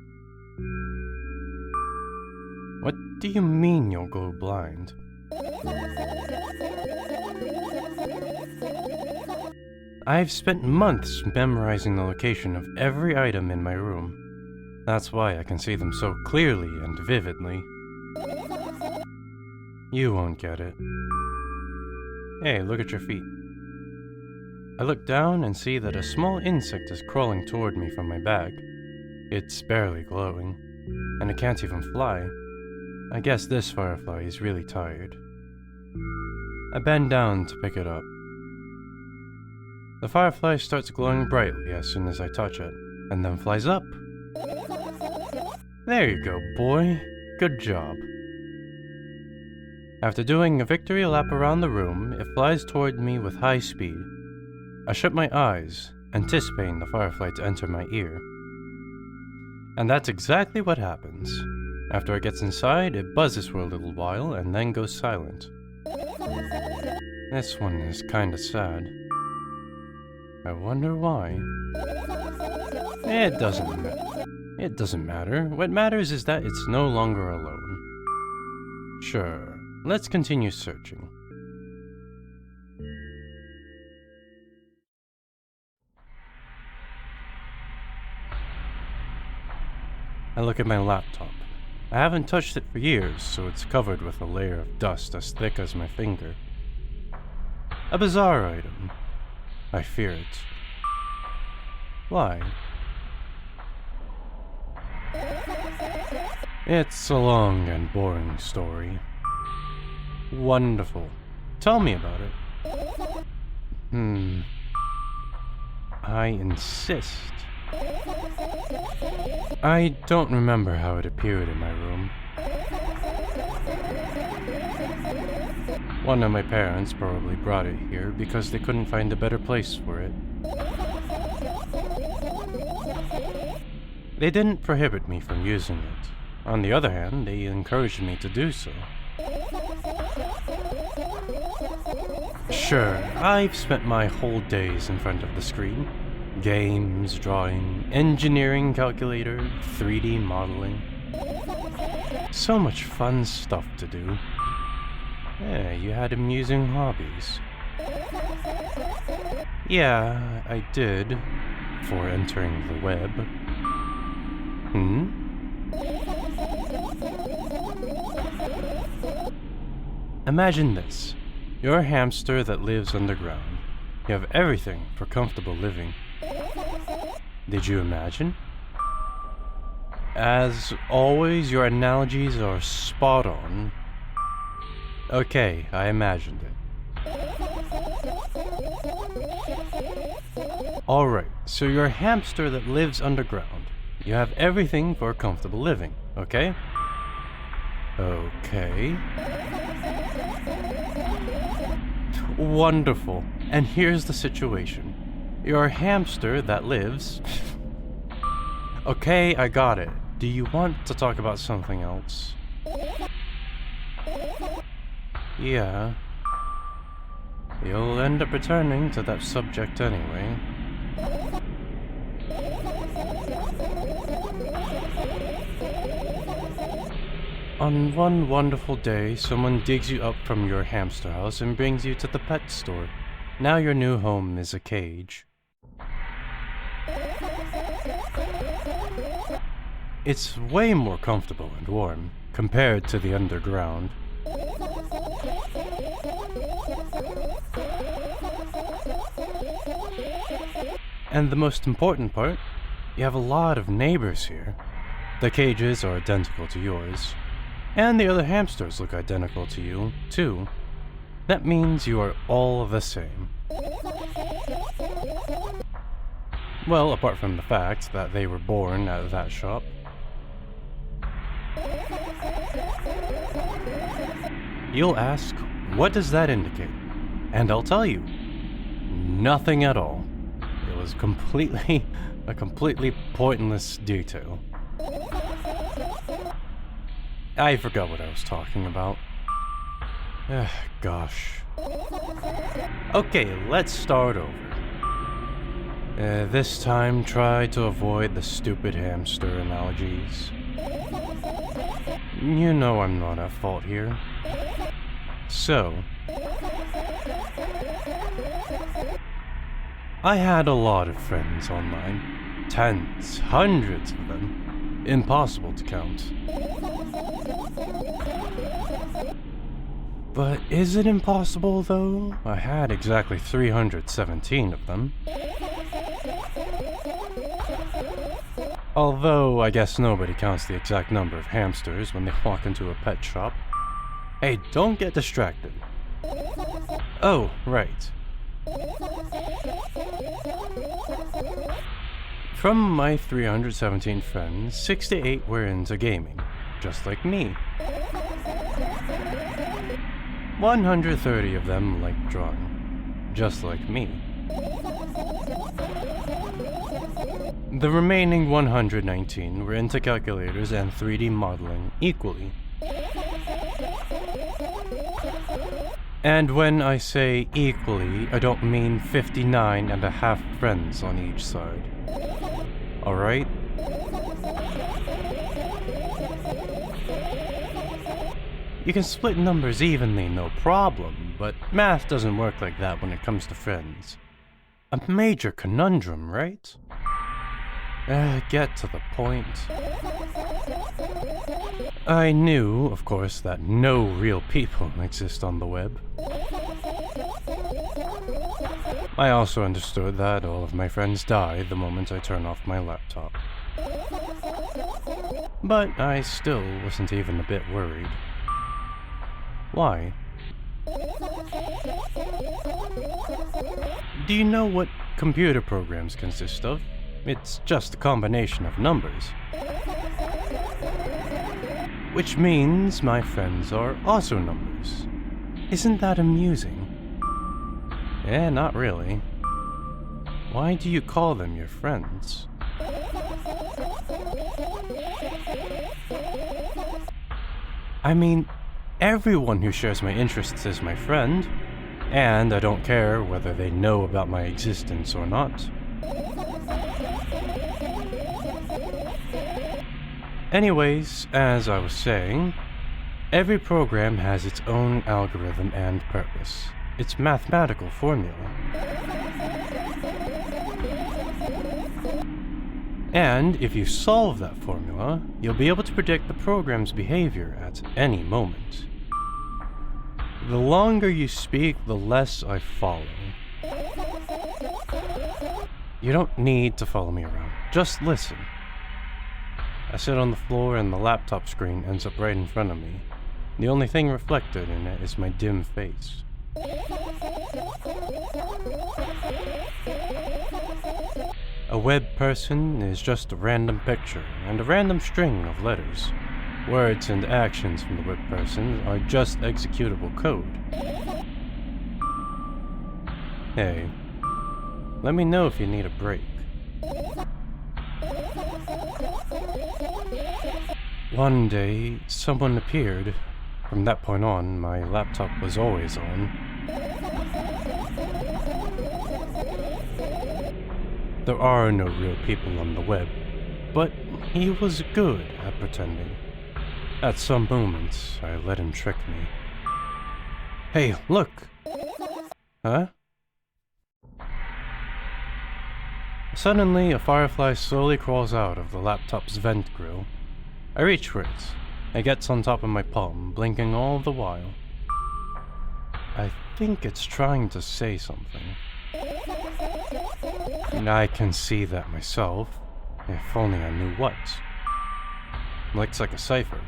What do you mean you'll go blind? I've spent months memorizing the location of every item in my room. That's why I can see them so clearly and vividly. You won't get it. Hey, look at your feet. I look down and see that a small insect is crawling toward me from my bag. It's barely glowing, and it can't even fly. I guess this firefly is really tired. I bend down to pick it up. The firefly starts glowing brightly as soon as I touch it, and then flies up. There you go, boy. Good job. After doing a victory lap around the room, it flies toward me with high speed. I shut my eyes, anticipating the firefly to enter my ear. And that's exactly what happens. After it gets inside, it buzzes for a little while and then goes silent. This one is kinda sad. I wonder why. It doesn't matter. It doesn't matter. What matters is that it's no longer alone. Sure, let's continue searching. I look at my laptop. I haven't touched it for years, so it's covered with a layer of dust as thick as my finger. A bizarre item. I fear it. Why? It's a long and boring story. Wonderful. Tell me about it. I insist. I don't remember how it appeared in my room. One of my parents probably brought it here because they couldn't find a better place for it. They didn't prohibit me from using it. On the other hand, they encouraged me to do so. Sure, I've spent my whole days in front of the screen. Games, drawing, engineering calculator, 3D modeling. So much fun stuff to do. Yeah, you had amusing hobbies. Yeah, I did. Before entering the web. Imagine this. You're a hamster that lives underground. You have everything for comfortable living. Did you imagine? As always, your analogies are spot on. Okay, I imagined it. Alright, so you're a hamster that lives underground. You have everything for comfortable living, okay? Okay. Wonderful. And here's the situation. You're a hamster that lives... Okay, I got it. Do you want to talk about something else? Yeah. You'll end up returning to that subject anyway. On one wonderful day, someone digs you up from your hamster house and brings you to the pet store. Now your new home is a cage. It's way more comfortable and warm compared to the underground. And the most important part, you have a lot of neighbors here. The cages are identical to yours. And the other hamsters look identical to you, too. That means you are all the same. Well, apart from the fact that they were born at that shop. You'll ask, what does that indicate? And I'll tell you, nothing at all. It was a completely pointless detail. I forgot what I was talking about. Gosh. Okay, let's start over. This time, try to avoid the stupid hamster analogies. You know I'm not at fault here. So, I had a lot of friends online. Tens, hundreds of them. Impossible to count. But is it impossible, though? I had exactly 317 of them. Although, I guess nobody counts the exact number of hamsters when they walk into a pet shop. Hey, don't get distracted. Oh, right. From my 317 friends, 68 were into gaming, just like me. 130 of them liked drawing, just like me. The remaining 119 were into calculators and 3D modeling equally. And when I say equally, I don't mean 59 and a half friends on each side. Alright? You can split numbers evenly, no problem, but math doesn't work like that when it comes to friends. A major conundrum, right? Get to the point. I knew, of course, that no real people exist on the web. I also understood that all of my friends die the moment I turn off my laptop. But I still wasn't even a bit worried. Why? Do you know what computer programs consist of? It's just a combination of numbers. Which means my friends are also numbers. Isn't that amusing? Not really. Why do you call them your friends? I mean, everyone who shares my interests is my friend, and I don't care whether they know about my existence or not. Anyways, as I was saying, every program has its own algorithm and purpose, its mathematical formula. And if you solve that formula, you'll be able to predict the program's behavior at any moment. The longer you speak, the less I follow. You don't need to follow me around, just listen. I sit on the floor and the laptop screen ends up right in front of me. The only thing reflected in it is my dim face. A A web person is just a random picture and a random string of letters. Words and actions from the web person are just executable code. Hey, let me know if you need a break. One day, someone appeared. From that point on, my laptop was always on. There are no real people on the web, but he was good at pretending. At some moments, I let him trick me. Hey, look! Huh? Suddenly, a firefly slowly crawls out of the laptop's vent grill. I reach for it. It gets on top of my palm, blinking all the while. I think it's trying to say something. I can see that myself, if only I knew what. Looks like a cipher.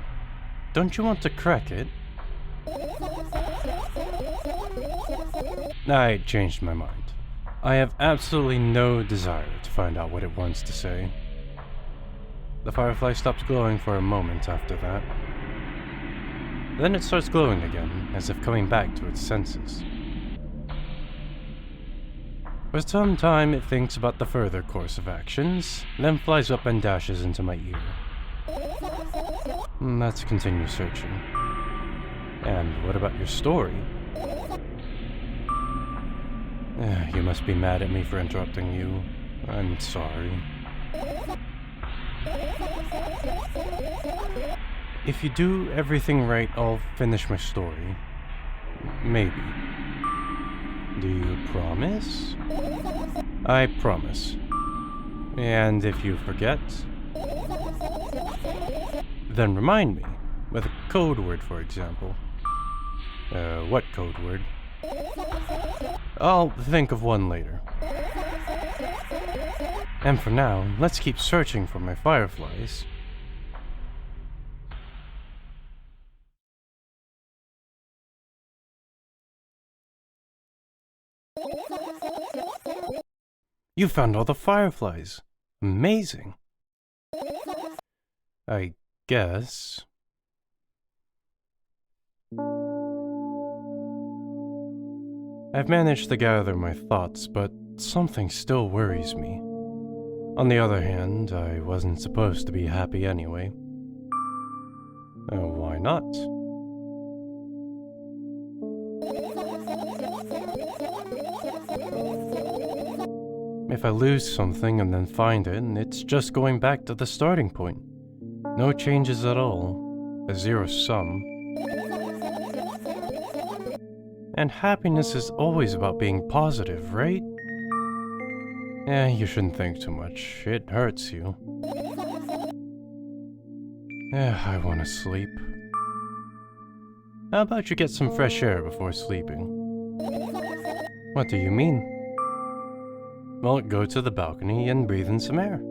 Don't you want to crack it? I changed my mind. I have absolutely no desire to find out what it wants to say. The firefly stops glowing for a moment after that. Then it starts glowing again, as if coming back to its senses. For some time it thinks about the further course of actions, then flies up and dashes into my ear. Let's continue searching. And what about your story? You must be mad at me for interrupting you. I'm sorry. If you do everything right, I'll finish my story. Maybe. Do you promise? I promise. And if you forget, then remind me, with a code word, for example. What code word? I'll think of one later. And for now, let's keep searching for my fireflies. You found all the fireflies. Amazing. I guess. I've managed to gather my thoughts, but something still worries me. On the other hand, I wasn't supposed to be happy anyway. Why not? If I lose something and then find it, it's just going back to the starting point. No changes at all. A zero sum. And happiness is always about being positive, right? You shouldn't think too much. It hurts you. I want to sleep. How about you get some fresh air before sleeping? What do you mean? Well, go to the balcony and breathe in some air.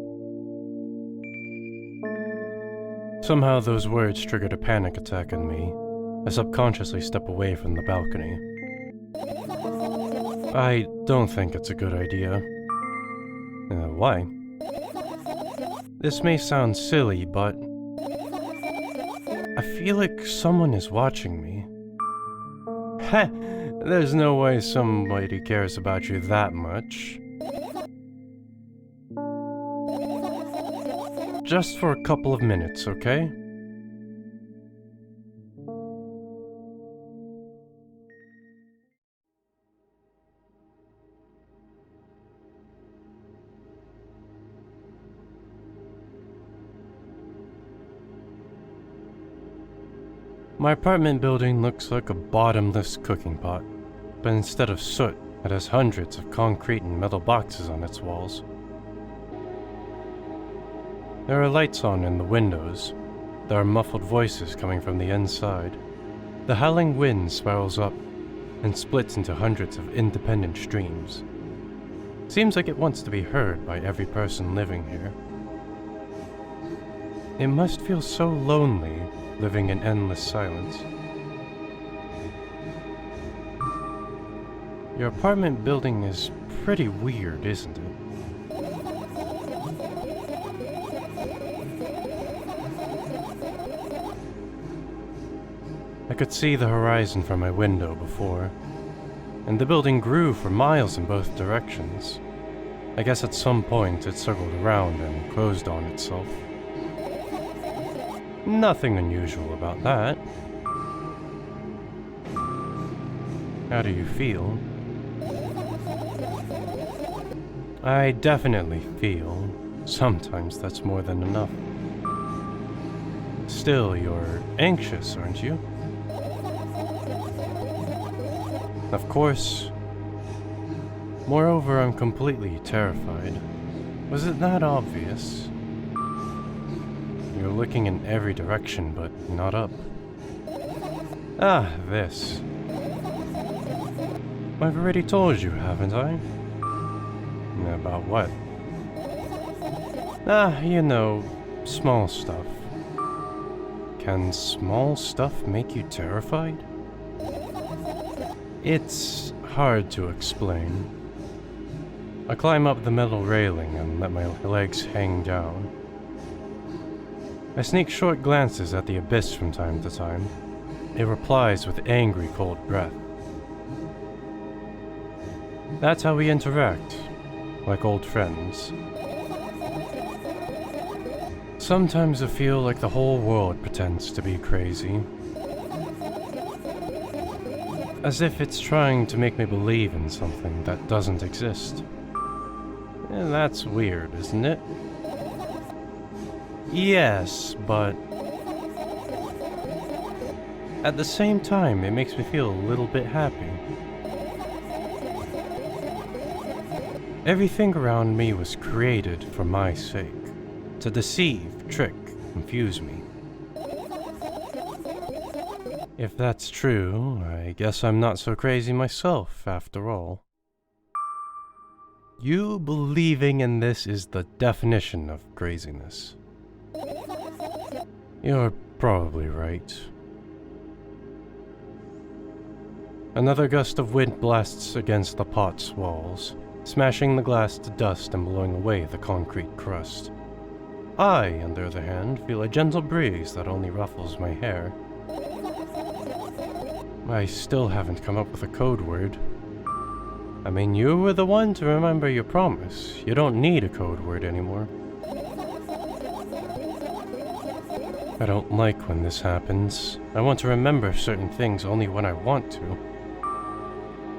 Somehow those words triggered a panic attack in me. I subconsciously step away from the balcony. I don't think it's a good idea. Why? This may sound silly, but I feel like someone is watching me. Heh, there's no way somebody cares about you that much. Just for a couple of minutes, okay? My apartment building looks like a bottomless cooking pot, but instead of soot, it has hundreds of concrete and metal boxes on its walls. There are lights on in the windows. There are muffled voices coming from the inside. The howling wind spirals up and splits into hundreds of independent streams. Seems like it wants to be heard by every person living here. It must feel so lonely, living in endless silence. Your apartment building is pretty weird, isn't it? I could see the horizon from my window before, and the building grew for miles in both directions. I guess at some point it circled around and closed on itself. Nothing unusual about that. How do you feel? I definitely feel. Sometimes that's more than enough. Still, you're anxious, aren't you? Of course. Moreover, I'm completely terrified. Was it that obvious? You're looking in every direction, but not up. Ah, this. I've already told you, haven't I? About what? Ah, you know, small stuff. Can small stuff make you terrified? It's hard to explain. I climb up the metal railing and let my legs hang down. I sneak short glances at the abyss from time to time. It replies with angry, cold breath. That's how we interact, like old friends. Sometimes I feel like the whole world pretends to be crazy. As if it's trying to make me believe in something that doesn't exist. And that's weird, isn't it? Yes, but at the same time, it makes me feel a little bit happy. Everything around me was created for my sake, to deceive, trick, confuse me. If that's true, I guess I'm not so crazy myself, after all. You believing in this is the definition of craziness. You're probably right. Another gust of wind blasts against the pot's walls, smashing the glass to dust and blowing away the concrete crust. I, on the other hand, feel a gentle breeze that only ruffles my hair. I still haven't come up with a code word. I mean, you were the one to remember your promise. You don't need a code word anymore. I don't like when this happens. I want to remember certain things only when I want to.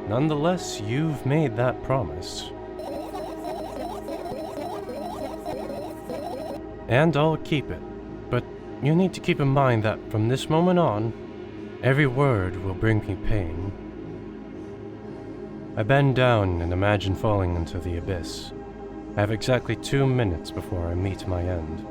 Nonetheless, you've made that promise. And I'll keep it. But you need to keep in mind that from this moment on, every word will bring me pain. I bend down and imagine falling into the abyss. I have exactly 2 minutes before I meet my end.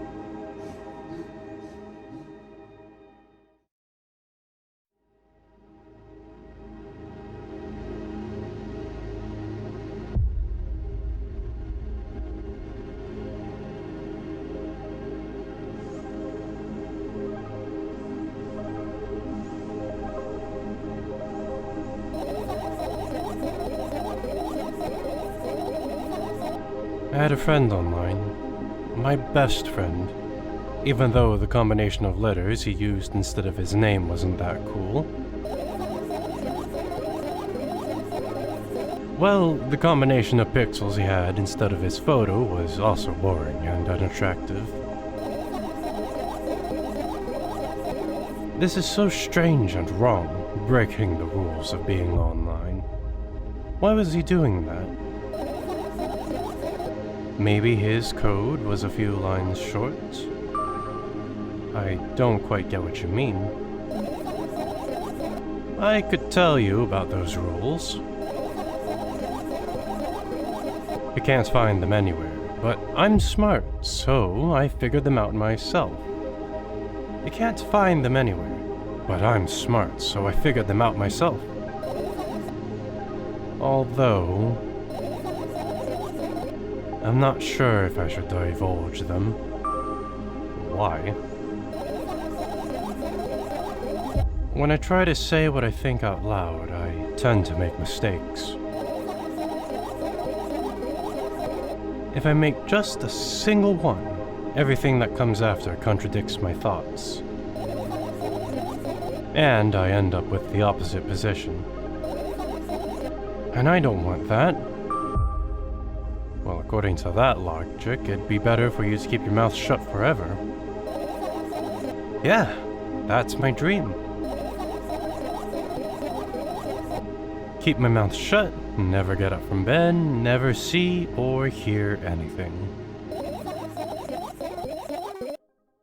I had a friend online, my best friend, even though the combination of letters he used instead of his name wasn't that cool. Well, the combination of pixels he had instead of his photo was also boring and unattractive. This is so strange and wrong, breaking the rules of being online. Why was he doing that? Maybe his code was a few lines short? I don't quite get what you mean. I could tell you about those rules. You can't find them anywhere, but I'm smart, so I figured them out myself. You can't find them anywhere, but I'm smart, so I figured them out myself. Although I'm not sure if I should divulge them. Why? When I try to say what I think out loud, I tend to make mistakes. If I make just a single one, everything that comes after contradicts my thoughts. And I end up with the opposite position. And I don't want that. Well, according to that logic, it'd be better for you to keep your mouth shut forever. Yeah, that's my dream. Keep my mouth shut, never get up from bed, never see or hear anything.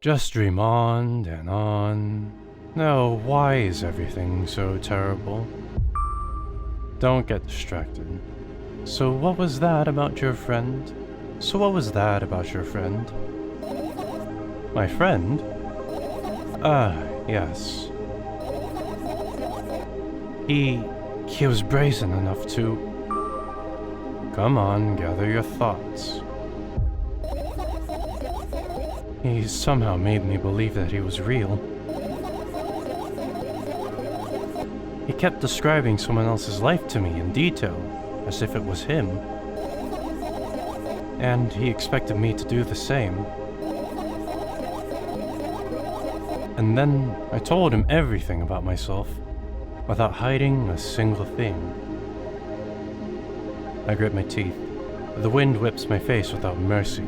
Just dream on and on. No, why is everything so terrible? Don't get distracted. So what was that about your friend? My friend? Ah, yes. He was brazen enough to... Come on, gather your thoughts. He somehow made me believe that he was real. He kept describing someone else's life to me in detail, as if it was him. And he expected me to do the same. And then I told him everything about myself, without hiding a single thing. I grit my teeth. The wind whips my face without mercy.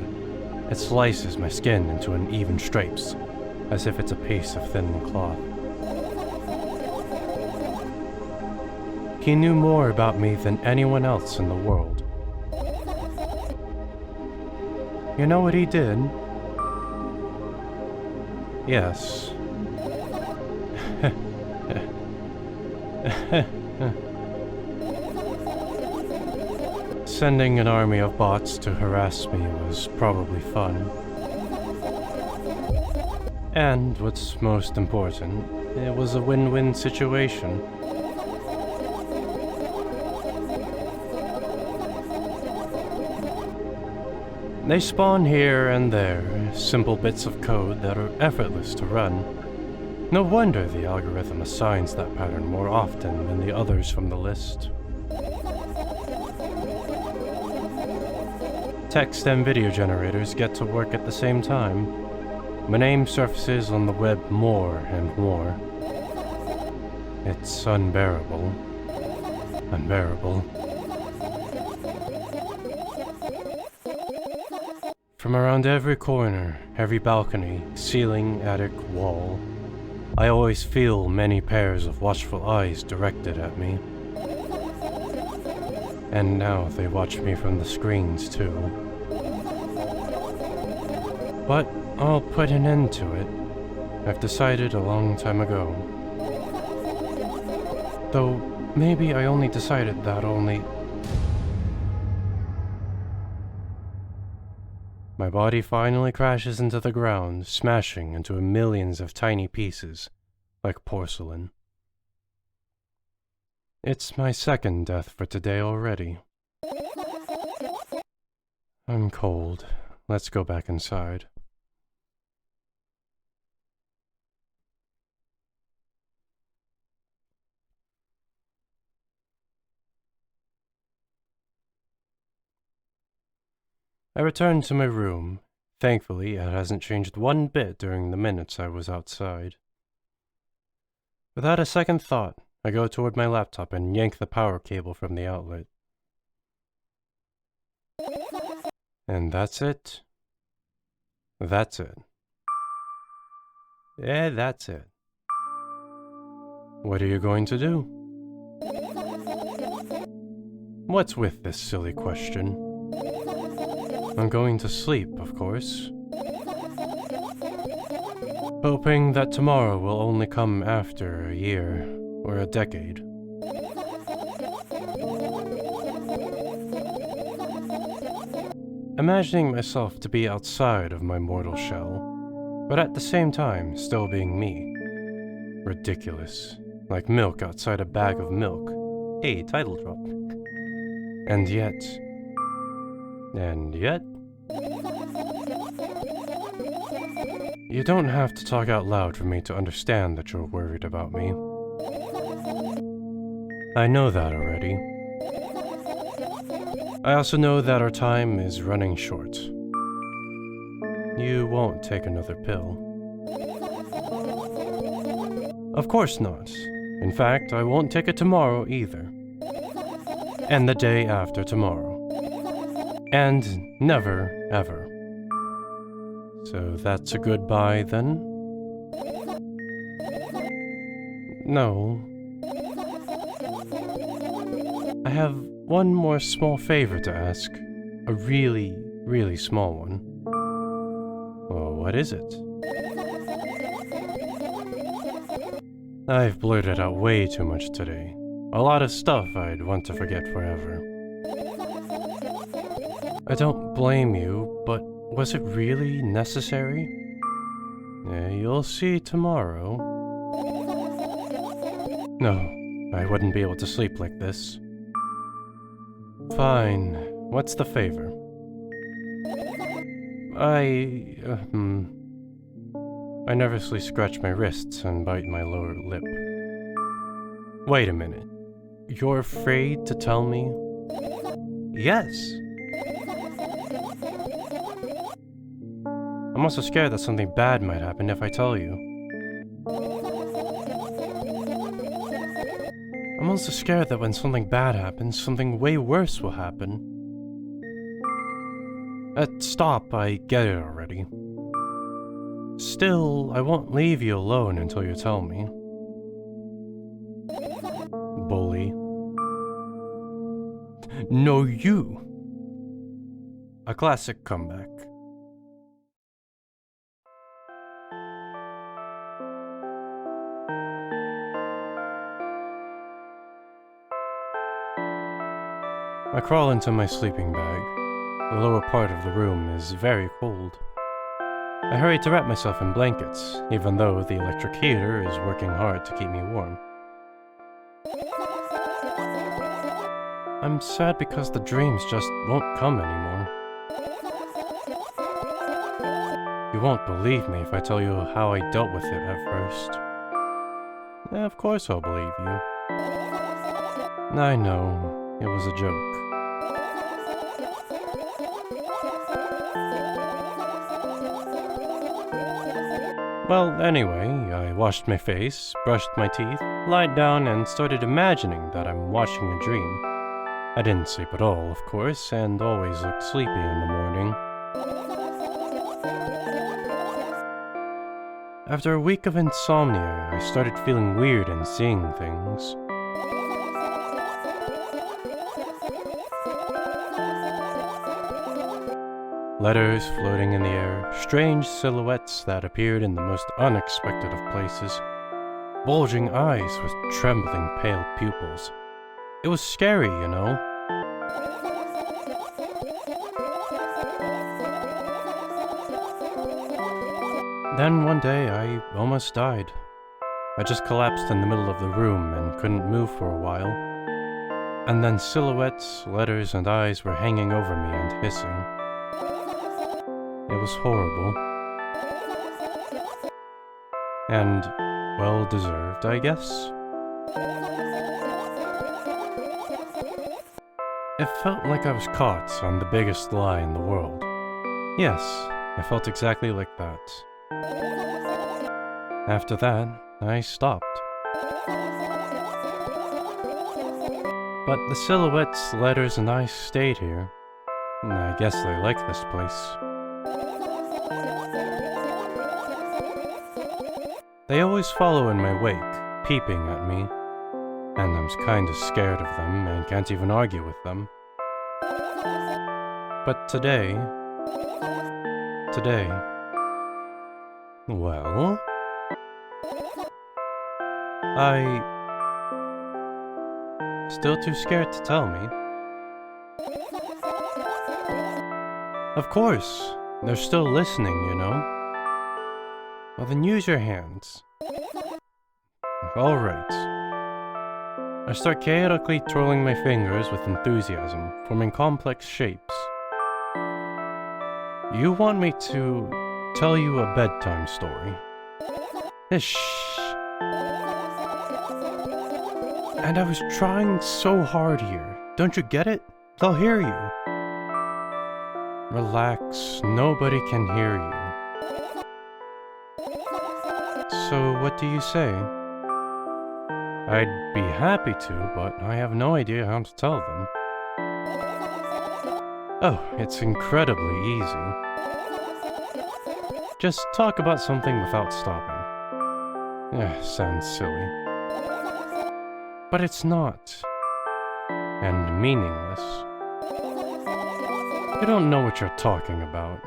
It slices my skin into uneven stripes, as if it's a piece of thin cloth. He knew more about me than anyone else in the world. You know what he did? Yes. Sending an army of bots to harass me was probably fun. And what's most important, it was a win-win situation. They spawn here and there, simple bits of code that are effortless to run. No wonder the algorithm assigns that pattern more often than the others from the list. Text and video generators get to work at the same time. My name surfaces on the web more and more. It's unbearable. Unbearable. From around every corner, every balcony, ceiling, attic, wall, I always feel many pairs of watchful eyes directed at me. And now they watch me from the screens too. But I'll put an end to it. I've decided a long time ago. Though, maybe I only decided that only... My body finally crashes into the ground, smashing into millions of tiny pieces, like porcelain. It's my second death for today already. I'm cold. Let's go back inside. I returned to my room. Thankfully, it hasn't changed one bit during the minutes I was outside. Without a second thought, I go toward my laptop and yank the power cable from the outlet. And that's it. That's it. Yeah, that's it. What are you going to do? What's with this silly question? I'm going to sleep, of course. Hoping that tomorrow will only come after a year or a decade. Imagining myself to be outside of my mortal shell, but at the same time still being me. Ridiculous. Like milk outside a bag of milk. Hey, title drop. And yet... You don't have to talk out loud for me to understand that you're worried about me. I know that already. I also know that our time is running short. You won't take another pill. Of course not. In fact, I won't take it tomorrow either. And the day after tomorrow. And never, ever. So that's a goodbye then? No. I have one more small favor to ask. A really, really small one. Well, what is it? I've blurted out way too much today. A lot of stuff I'd want to forget forever. I don't blame you, but was it really necessary? You'll see tomorrow. No, I wouldn't be able to sleep like this. Fine. What's the favor? I nervously scratch my wrists and bite my lower lip. Wait a minute. You're afraid to tell me? Yes. I'm also scared that something bad might happen if I tell you. I'm also scared that when something bad happens, something way worse will happen. Stop, I get it already. Still, I won't leave you alone until you tell me. Bully. No, you! A classic comeback. I crawl into my sleeping bag. The lower part of the room is very cold. I hurry to wrap myself in blankets, even though the electric heater is working hard to keep me warm. I'm sad because the dreams just won't come anymore. You won't believe me if I tell you how I dealt with it at first. Of course I'll believe you. I know, it was a joke. Well, anyway, I washed my face, brushed my teeth, lied down, and started imagining that I'm watching a dream. I didn't sleep at all, of course, and always looked sleepy in the morning. After a week of insomnia, I started feeling weird and seeing things. Letters floating in the air, strange silhouettes that appeared in the most unexpected of places, bulging eyes with trembling pale pupils. It was scary, you know. Then one day I almost died. I just collapsed in the middle of the room and couldn't move for a while. And then silhouettes, letters, and eyes were hanging over me and hissing. It was horrible. And well-deserved, I guess. It felt like I was caught on the biggest lie in the world. Yes, I felt exactly like that. After that, I stopped. But the silhouettes, letters, and eyes stayed here. I guess they like this place. They always follow in my wake, peeping at me, and I'm kinda scared of them and can't even argue with them. But today, well, still too scared to tell me. Of course, they're still listening, you know. Well, then use your hands. Alright. I start chaotically twirling my fingers with enthusiasm, forming complex shapes. You want me to tell you a bedtime story? Shh. And I was trying so hard here. Don't you get it? They'll hear you. Relax, nobody can hear you. So what do you say? I'd be happy to, but I have no idea how to tell them. Oh, it's incredibly easy. Just talk about something without stopping. Sounds silly. But it's not. And meaningless. You don't know what you're talking about.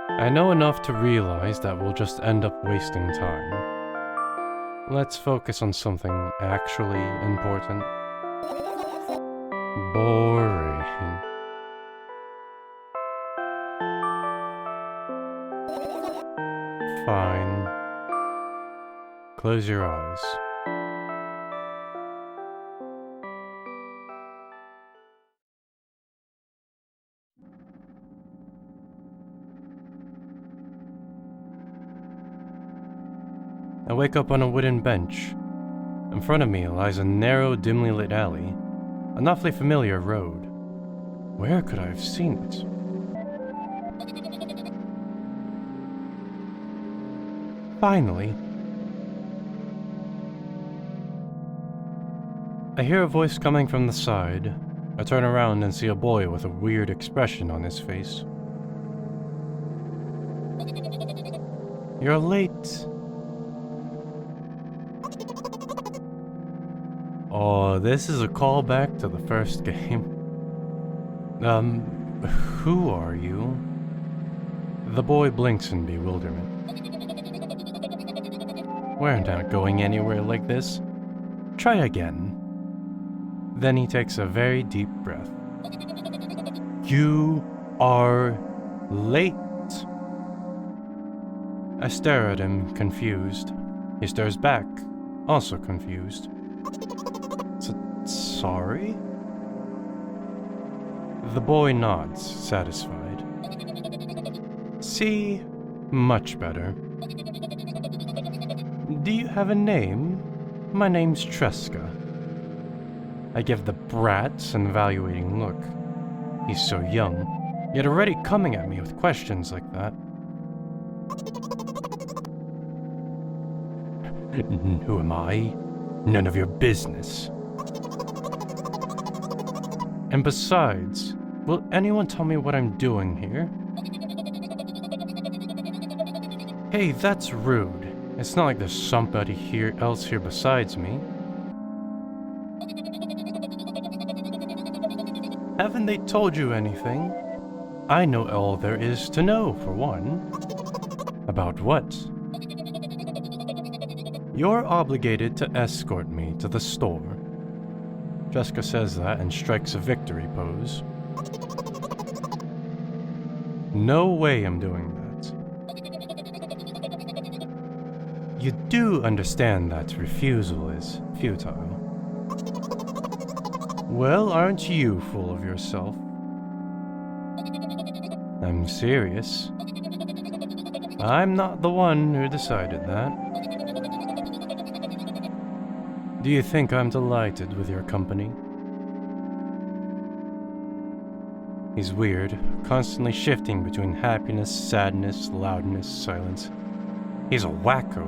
I know enough to realize that we'll just end up wasting time. Let's focus on something actually important. Boring. Fine. Close your eyes. I wake up on a wooden bench. In front of me lies a narrow, dimly lit alley, an awfully familiar road. Where could I have seen it? Finally. I hear a voice coming from the side. I turn around and see a boy with a weird expression on his face. You're late. Oh, this is a callback to the first game. Who are you? The boy blinks in bewilderment. We're not going anywhere like this. Try again. Then he takes a very deep breath. You are late. I stare at him, confused. He stares back, also confused. Sorry? The boy nods, satisfied. See? Much better. Do you have a name? My name's Tresca. I give the brat an evaluating look. He's so young, yet already coming at me with questions like that. Who am I? None of your business. And besides, will anyone tell me what I'm doing here? Hey, that's rude. It's not like there's somebody else here besides me. Haven't they told you anything? I know all there is to know, for one. About what? You're obligated to escort me to the store. Jessica says that and strikes a victory pose. No way I'm doing that. You do understand that refusal is futile. Well, aren't you full of yourself? I'm serious. I'm not the one who decided that. Do you think I'm delighted with your company? He's weird, constantly shifting between happiness, sadness, loudness, silence. He's a wacko.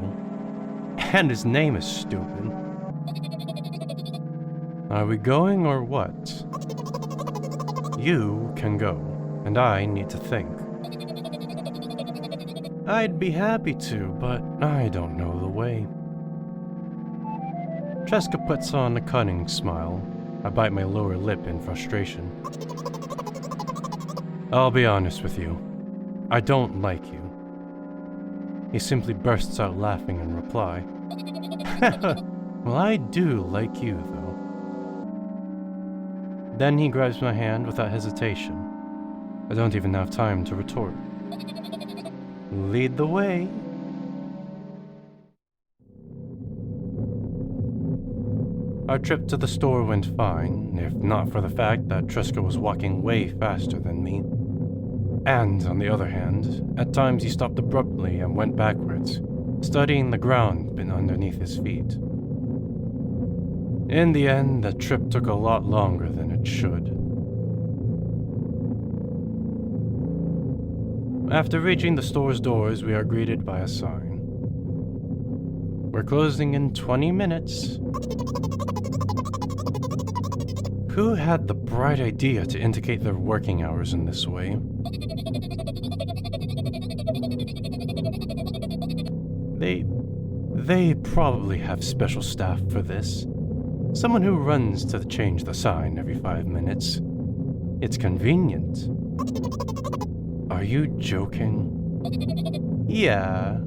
And his name is stupid. Are we going or what? You can go, and I need to think. I'd be happy to, but I don't know the way. Tresca puts on a cunning smile. I bite my lower lip in frustration. I'll be honest with you. I don't like you. He simply bursts out laughing in reply. Well, I do like you, though. Then he grabs my hand without hesitation. I don't even have time to retort. Lead the way. Our trip to the store went fine, if not for the fact that Tresca was walking way faster than me. And, on the other hand, at times he stopped abruptly and went backwards, studying the ground underneath his feet. In the end, the trip took a lot longer than it should. After reaching the store's doors, we are greeted by a sign. We're closing in 20 minutes. Who had the bright idea to indicate their working hours in this way? They probably have special staff for this. Someone who runs to change the sign every 5 minutes. It's convenient. Are you joking? Yeah.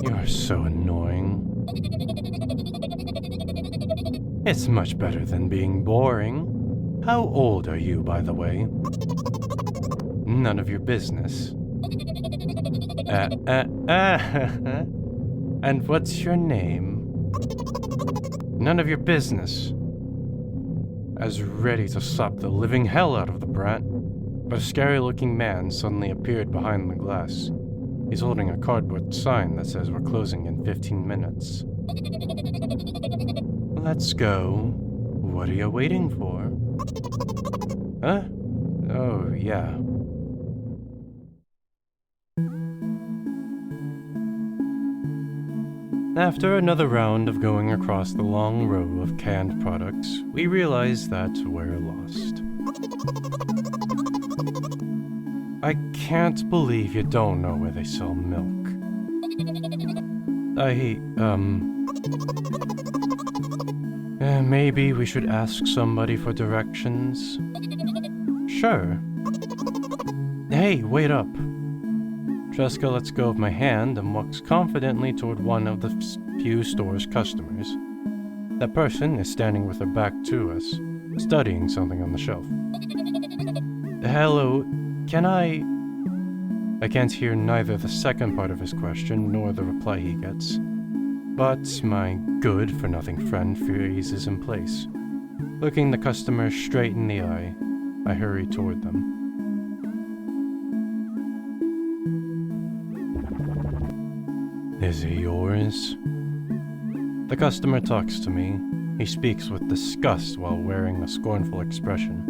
You're so annoying. It's much better than being boring. How old are you, by the way? None of your business. And what's your name? None of your business. As ready to slap the living hell out of the brat, but a scary-looking man suddenly appeared behind the glass. He's holding a cardboard sign that says we're closing in 15 minutes. Let's go. What are you waiting for? Huh? Oh, yeah. After another round of going across the long row of canned products, we realize that we're lost. I can't believe you don't know where they sell milk. Maybe we should ask somebody for directions? Sure. Hey, wait up. Tresca lets go of my hand and walks confidently toward one of the few store's customers. That person is standing with her back to us, studying something on the shelf. Hello, can I can't hear neither the second part of his question nor the reply he gets. But my good-for-nothing friend freezes in place. Looking the customer straight in the eye, I hurry toward them. Is it yours? The customer talks to me. He speaks with disgust while wearing a scornful expression.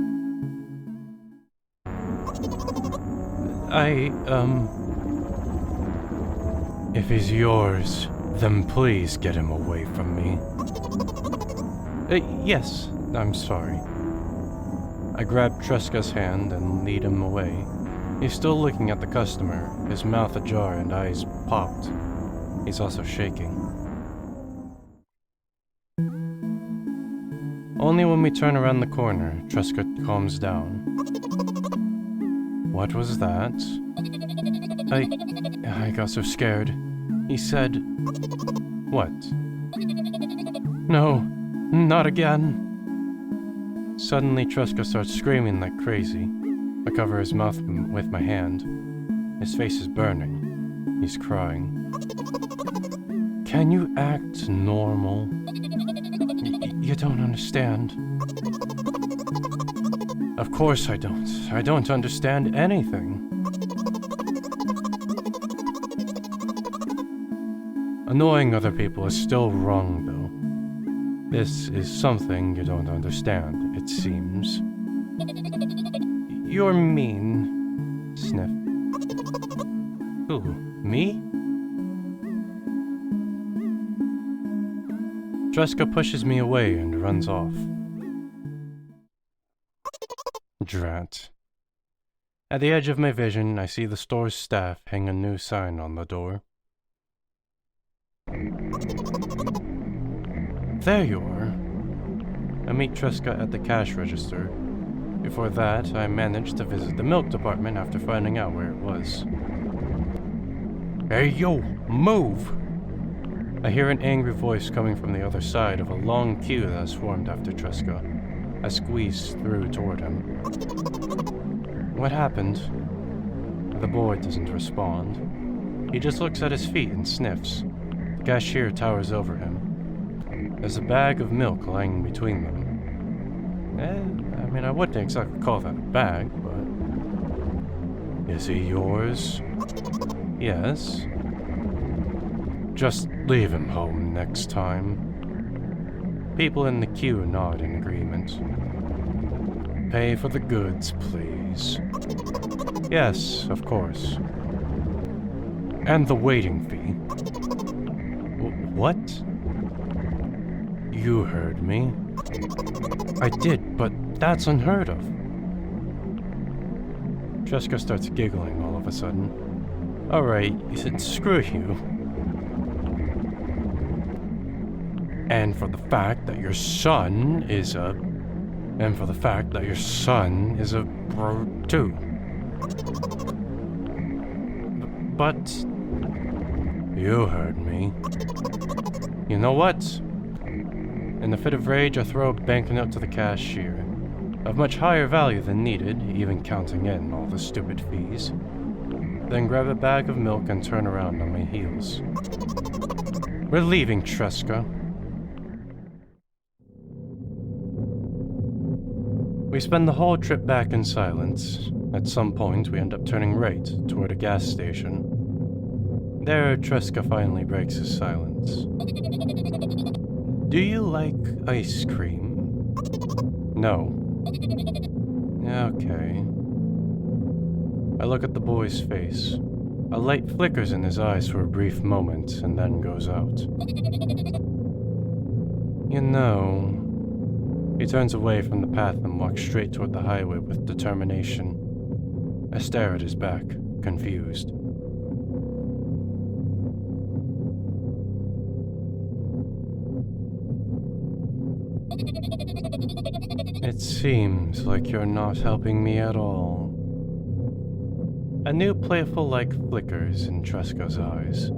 If he's yours, then please get him away from me. Yes, I'm sorry. I grab Tresca's hand and lead him away. He's still looking at the customer, his mouth ajar and eyes popped. He's also shaking. Only when we turn around the corner, Tresca calms down. What was that? I got so scared. He said... What? No, not again. Suddenly Tresca starts screaming like crazy. I cover his mouth with my hand. His face is burning. He's crying. Can you act normal? You don't understand. Of course I don't. I don't understand anything. Annoying other people is still wrong, though. This is something you don't understand, it seems. You're mean. Sniff. Who? Me? Tresca pushes me away and runs off. Drat. At the edge of my vision, I see the store's staff hang a new sign on the door. There you are. I meet Tresca at the cash register. Before that, I managed to visit the milk department after finding out where it was. Hey yo, move! I hear an angry voice coming from the other side of a long queue that has formed after Tresca. I squeeze through toward him. What happened? The boy doesn't respond. He just looks at his feet and sniffs. The cashier towers over him. There's a bag of milk lying between them. I wouldn't exactly call that a bag, but... Is he yours? Yes. Just leave him home next time. People in the queue nod in agreement. Pay for the goods, please. Yes, of course. And the waiting fee. What? You heard me. I did, but that's unheard of. Jessica starts giggling all of a sudden. Alright, screw you. And for the fact that your son is a bro too. But you heard me. You know what? In a fit of rage, I throw a banknote to the cashier, of much higher value than needed, even counting in all the stupid fees. Then grab a bag of milk and turn around on my heels. We're leaving, Tresca. We spend the whole trip back in silence. At some point, we end up turning right toward a gas station. There, Tresca finally breaks his silence. Do you like ice cream? No. Okay. I look at the boy's face. A light flickers in his eyes for a brief moment and then goes out. You know... He turns away from the path and walks straight toward the highway with determination. I stare at his back, confused. It seems like you're not helping me at all. A new playful light flickers in Tresca's eyes.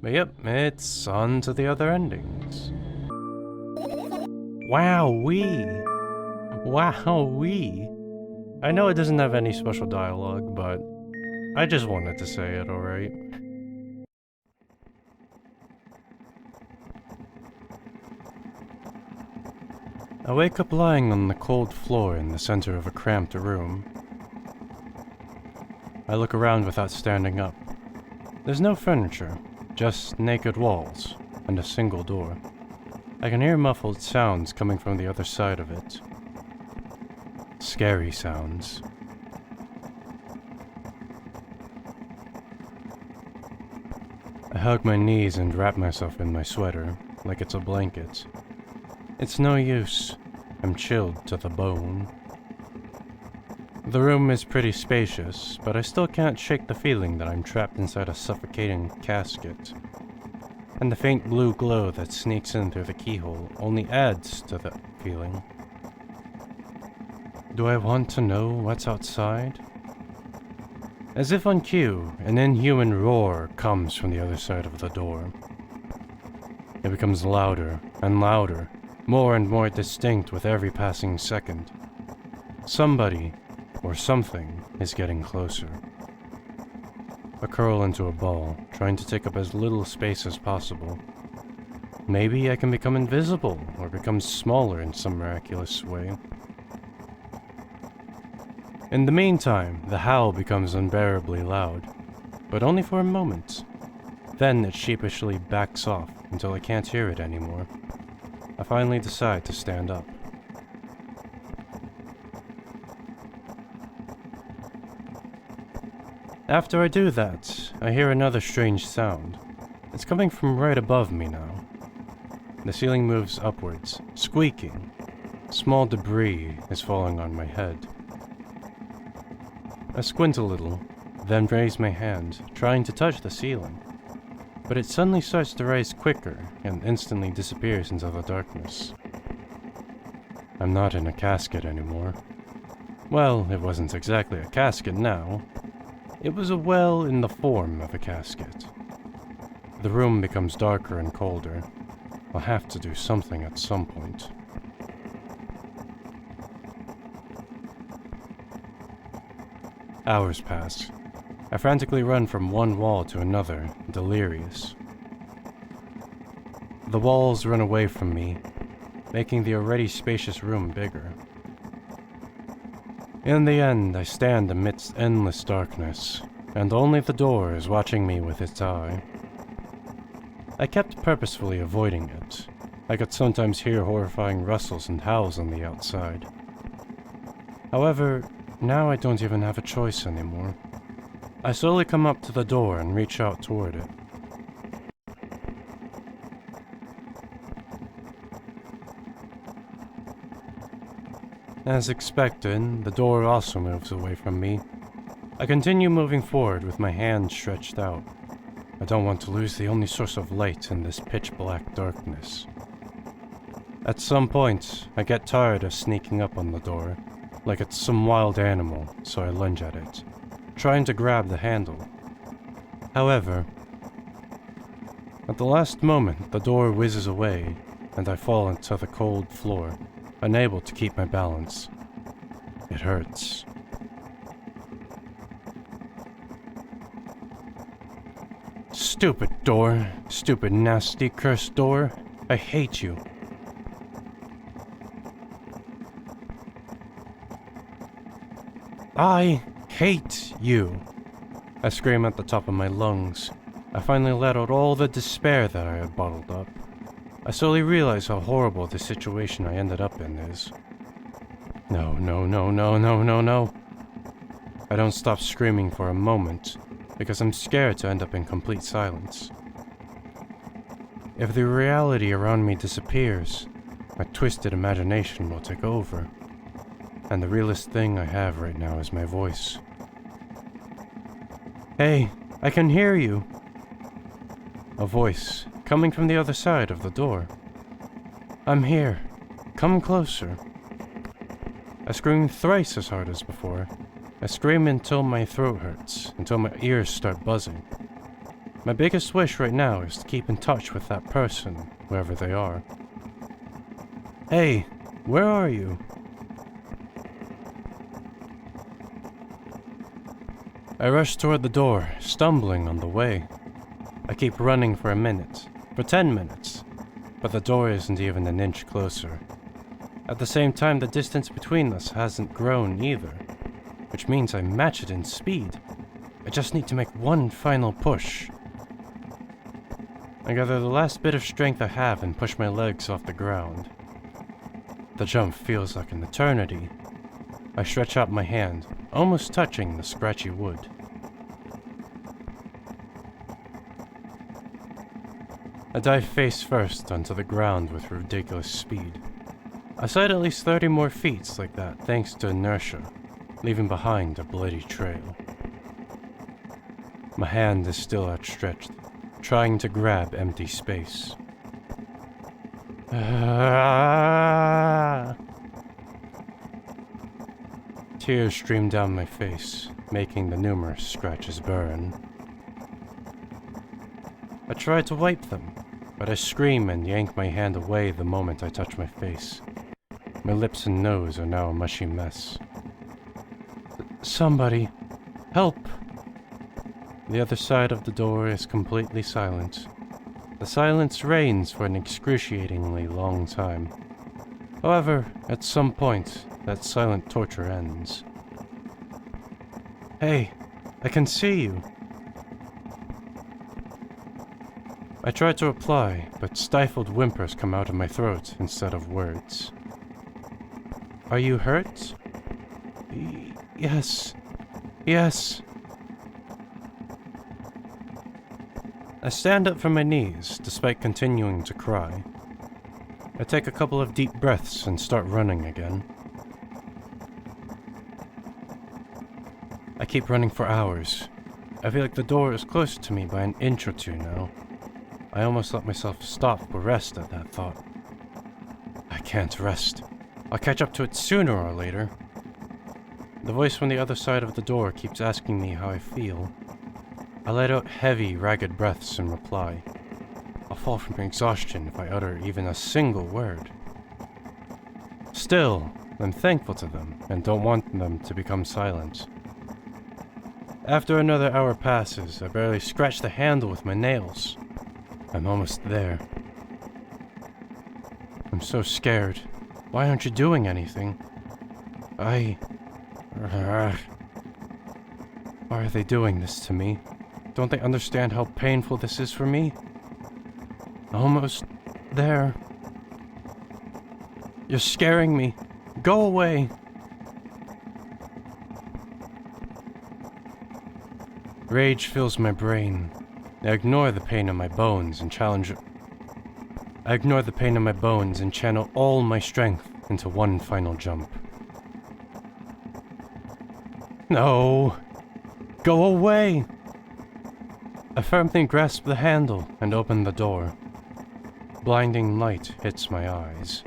But yep, it's on to the other endings. Wowee! Wowee! I know it doesn't have any special dialogue, but I just wanted to say it, alright? I wake up lying on the cold floor in the center of a cramped room. I look around without standing up. There's no furniture, just naked walls and a single door. I can hear muffled sounds coming from the other side of it. Scary sounds. I hug my knees and wrap myself in my sweater, like it's a blanket. It's no use. I'm chilled to the bone. The room is pretty spacious, but I still can't shake the feeling that I'm trapped inside a suffocating casket. And the faint blue glow that sneaks in through the keyhole only adds to that feeling. Do I want to know what's outside? As if on cue, an inhuman roar comes from the other side of the door. It becomes louder and louder, more and more distinct with every passing second. Somebody, or something, is getting closer. I curl into a ball, trying to take up as little space as possible. Maybe I can become invisible, or become smaller in some miraculous way. In the meantime, the howl becomes unbearably loud, but only for a moment. Then it sheepishly backs off until I can't hear it anymore. I finally decide to stand up. After I do that, I hear another strange sound. It's coming from right above me now. The ceiling moves upwards, squeaking. Small debris is falling on my head. I squint a little, then raise my hand, trying to touch the ceiling. But it suddenly starts to rise quicker and instantly disappears into the darkness. I'm not in a casket anymore. Well, it wasn't exactly a casket now. It was a well in the form of a casket. The room becomes darker and colder. I'll have to do something at some point. Hours pass. I frantically run from one wall to another, delirious. The walls run away from me, making the already spacious room bigger. In the end, I stand amidst endless darkness, and only the door is watching me with its eye. I kept purposefully avoiding it. I could sometimes hear horrifying rustles and howls on the outside. However, now I don't even have a choice anymore. I slowly come up to the door and reach out toward it. As expected, the door also moves away from me. I continue moving forward with my hand stretched out. I don't want to lose the only source of light in this pitch-black darkness. At some point, I get tired of sneaking up on the door, like it's some wild animal, so I lunge at it, trying to grab the handle. However, at the last moment, the door whizzes away, and I fall into the cold floor, unable to keep my balance. It hurts. Stupid door. Stupid, nasty, cursed door. I hate you. I hate you. I scream at the top of my lungs. I finally let out all the despair that I had bottled up. I slowly realize how horrible the situation I ended up in is. No, no, no, no, no, no, no. I don't stop screaming for a moment, because I'm scared to end up in complete silence. If the reality around me disappears, my twisted imagination will take over. And the realest thing I have right now is my voice. Hey, I can hear you. A voice coming from the other side of the door. I'm here. Come closer. I scream thrice as hard as before. I scream until my throat hurts, until my ears start buzzing. My biggest wish right now is to keep in touch with that person, wherever they are. Hey, where are you? I rush toward the door, stumbling on the way. I keep running for a minute, for 10 minutes, but the door isn't even an inch closer. At the same time, the distance between us hasn't grown either, which means I match it in speed. I just need to make one final push. I gather the last bit of strength I have and push my legs off the ground. The jump feels like an eternity. I stretch out my hand, almost touching the scratchy wood. I dive face first onto the ground with ridiculous speed. I slide at least 30 more feet like that thanks to inertia, leaving behind a bloody trail. My hand is still outstretched, trying to grab empty space. Tears stream down my face, making the numerous scratches burn. I try to wipe them, but I scream and yank my hand away the moment I touch my face. My lips and nose are now a mushy mess. Somebody, help! The other side of the door is completely silent. The silence reigns for an excruciatingly long time. However, at some point, that silent torture ends. Hey, I can see you. I try to reply, but stifled whimpers come out of my throat instead of words. Are you hurt? Yes. Yes. I stand up from my knees, despite continuing to cry. I take a couple of deep breaths and start running again. I keep running for hours. I feel like the door is closer to me by an inch or two now. I almost let myself stop or rest at that thought. I can't rest. I'll catch up to it sooner or later. The voice from the other side of the door keeps asking me how I feel. I let out heavy, ragged breaths in reply. I'll fall from exhaustion if I utter even a single word. Still, I'm thankful to them and don't want them to become silent. After another hour passes, I barely scratch the handle with my nails. I'm almost there. I'm so scared. Why aren't you doing anything? Why are they doing this to me? Don't they understand how painful this is for me? Almost there. You're scaring me. Go away. Rage fills my brain. I ignore the pain in my bones and channel all my strength into one final jump. No! Go away! I firmly grasp the handle and open the door. Blinding light hits my eyes.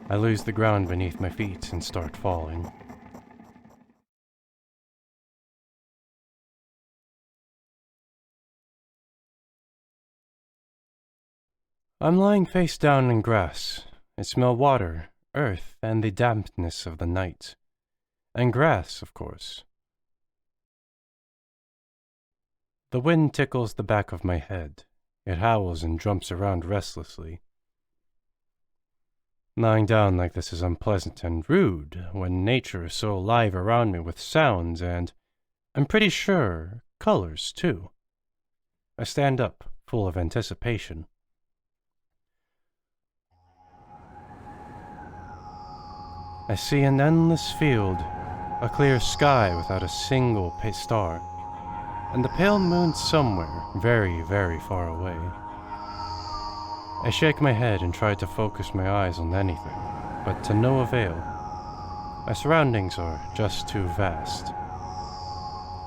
I lose the ground beneath my feet and start falling. I'm lying face down in grass. I smell water, earth, and the dampness of the night. And grass, of course. The wind tickles the back of my head. It howls and jumps around restlessly. Lying down like this is unpleasant and rude when nature is so alive around me with sounds and, I'm pretty sure, colors too. I stand up, full of anticipation. I see an endless field, a clear sky without a single star, and the pale moon somewhere very, very far away. I shake my head and try to focus my eyes on anything, but to no avail. My surroundings are just too vast.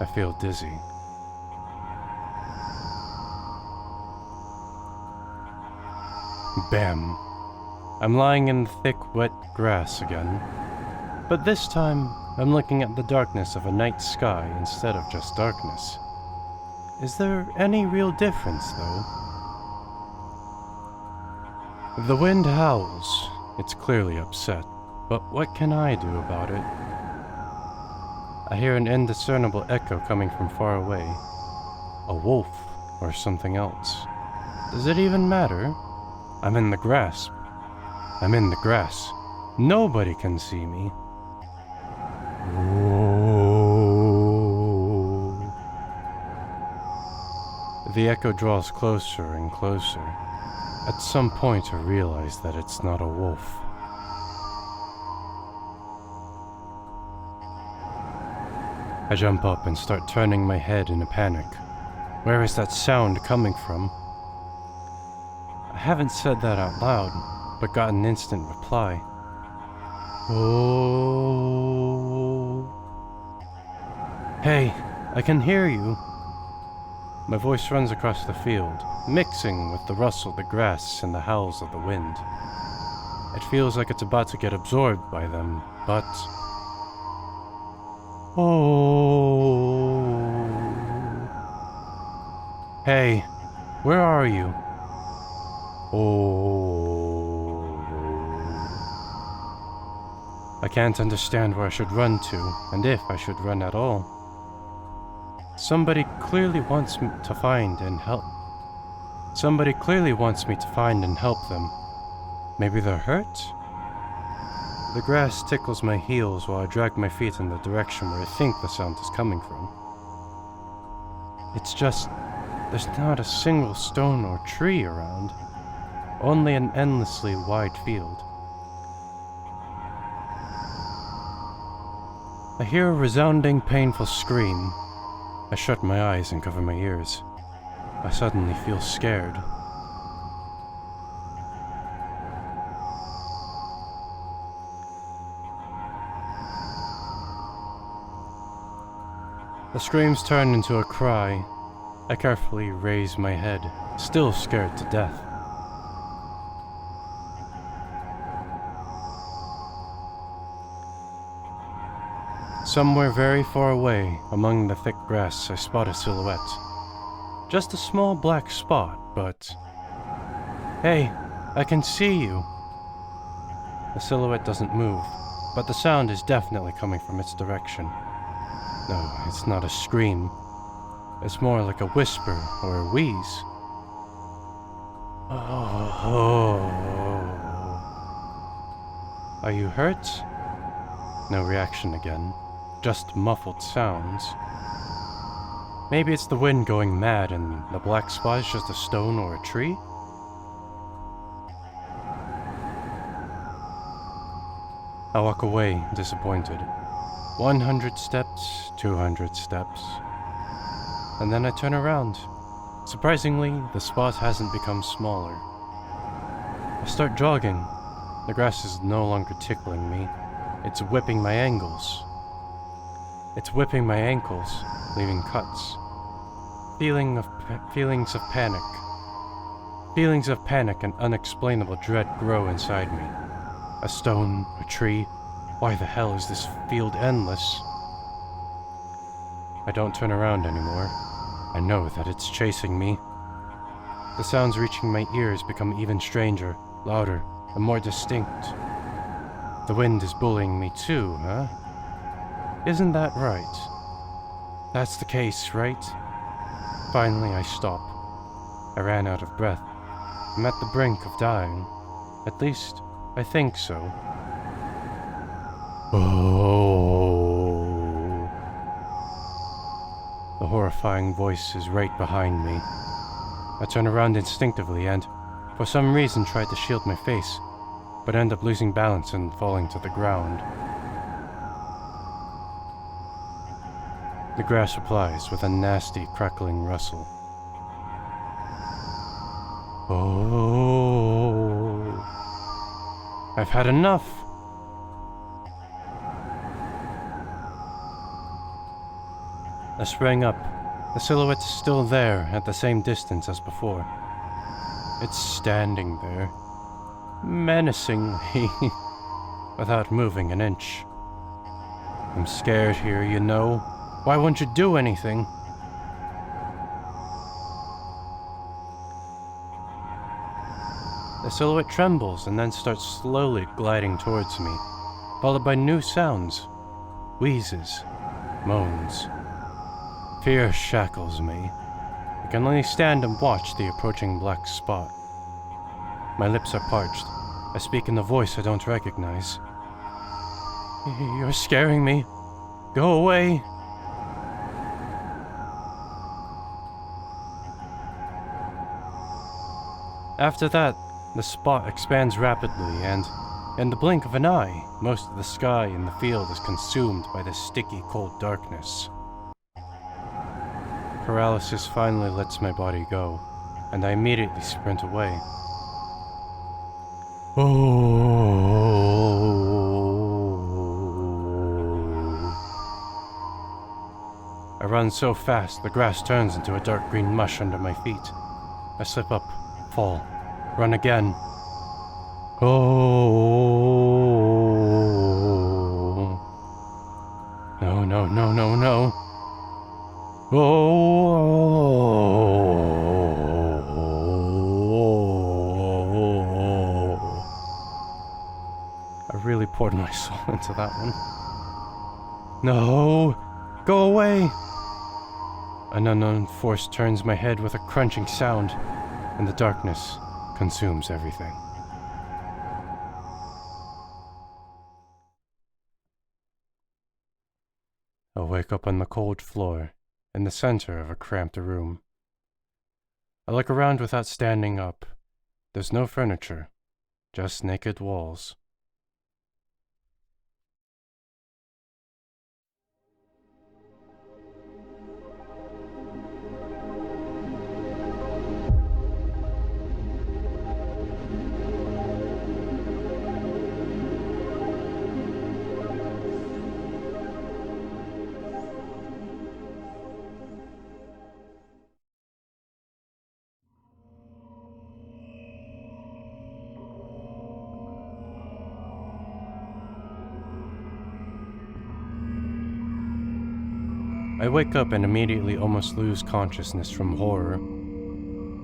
I feel dizzy. Bam! I'm lying in the thick, wet grass again. But this time, I'm looking at the darkness of a night sky instead of just darkness. Is there any real difference, though? The wind howls. It's clearly upset. But what can I do about it? I hear an indiscernible echo coming from far away. A wolf or something else. Does it even matter? I'm in the grass. I'm in the grass. Nobody can see me. Whoa. The echo draws closer and closer. At some point I realize that it's not a wolf. I jump up and start turning my head in a panic. Where is that sound coming from? I haven't said that out loud, but got an instant reply. Oh. Hey, I can hear you. My voice runs across the field, mixing with the rustle of the grass and the howls of the wind. It feels like it's about to get absorbed by them, but Oh. Hey, where are you? Oh. I can't understand where I should run to, and if I should run at all. Somebody clearly wants me to find and help. Somebody clearly wants me to find and help them. Maybe they're hurt? The grass tickles my heels while I drag my feet in the direction where I think the sound is coming from. It's just, there's not a single stone or tree around, only an endlessly wide field. I hear a resounding, painful scream. I shut my eyes and cover my ears. I suddenly feel scared. The screams turn into a cry. I carefully raise my head, still scared to death. Somewhere very far away, among the thick grass, I spot a silhouette. Just a small black spot, but... Hey, I can see you! The silhouette doesn't move, but the sound is definitely coming from its direction. No, it's not a scream. It's more like a whisper or a wheeze. Oh. Are you hurt? No reaction again. Just muffled sounds. Maybe it's the wind going mad and the black spot is just a stone or a tree? I walk away, disappointed. 100 steps, 200 steps. And then I turn around. Surprisingly, the spot hasn't become smaller. I start jogging. The grass is no longer tickling me. It's whipping my ankles. It's whipping my ankles, leaving cuts. Feelings of panic. Feelings of panic and unexplainable dread grow inside me. A stone, a tree. Why the hell is this field endless? I don't turn around anymore. I know that it's chasing me. The sounds reaching my ears become even stranger, louder, and more distinct. The wind is bullying me too, huh? Isn't that right? That's the case, right? Finally, I stop. I ran out of breath. I'm at the brink of dying. At least, I think so. Oh. The horrifying voice is right behind me. I turn around instinctively and, for some reason, try to shield my face, but end up losing balance and falling to the ground. The grass replies with a nasty, crackling rustle. Oh. I've had enough. I sprang up. The silhouette is still there, at the same distance as before. It's standing there, menacingly, without moving an inch. I'm scared here, you know. Why won't you do anything? The silhouette trembles and then starts slowly gliding towards me, followed by new sounds, wheezes, moans. Fear shackles me. I can only stand and watch the approaching black spot. My lips are parched. I speak in a voice I don't recognize. You're scaring me. Go away. After that, the spot expands rapidly and, in the blink of an eye, most of the sky in the field is consumed by the sticky, cold darkness. Paralysis finally lets my body go, and I immediately sprint away. I run so fast, the grass turns into a dark green mush under my feet. I slip up, fall, run again. No, no, no, no. Oh. I really poured my soul into that one. No! Go away! An unknown force turns my head with a crunching sound, and the darkness consumes everything. I wake up on the cold floor, in the center of a cramped room. I look around without standing up. There's no furniture, just naked walls. I wake up and immediately almost lose consciousness from horror.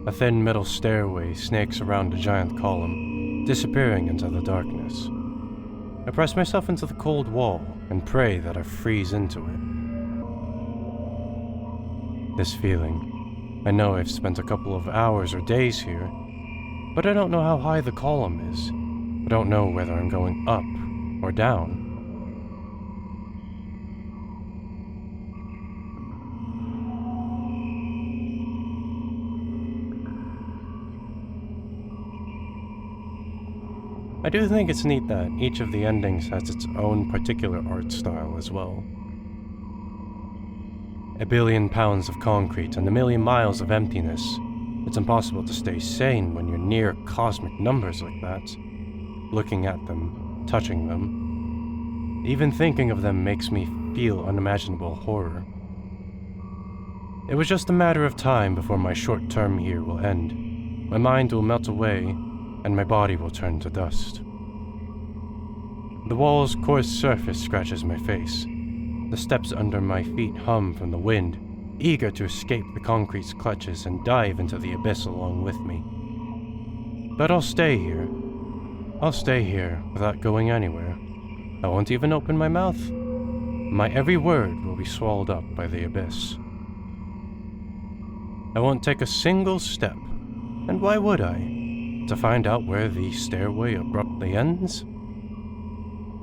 A thin metal stairway snakes around a giant column, disappearing into the darkness. I press myself into the cold wall and pray that I freeze into it. This feeling, I know I've spent a couple of hours or days here, but I don't know how high the column is. I don't know whether I'm going up or down. I do think it's neat that each of the endings has its own particular art style as well. A billion pounds of concrete and a million miles of emptiness. It's impossible to stay sane when you're near cosmic numbers like that. Looking at them, touching them. Even thinking of them makes me feel unimaginable horror. It was just a matter of time before my short term here will end. My mind will melt away, and my body will turn to dust. The wall's coarse surface scratches my face. The steps under my feet hum from the wind, eager to escape the concrete's clutches and dive into the abyss along with me. But I'll stay here. I'll stay here without going anywhere. I won't even open my mouth. My every word will be swallowed up by the abyss. I won't take a single step. And why would I? To find out where the stairway abruptly ends?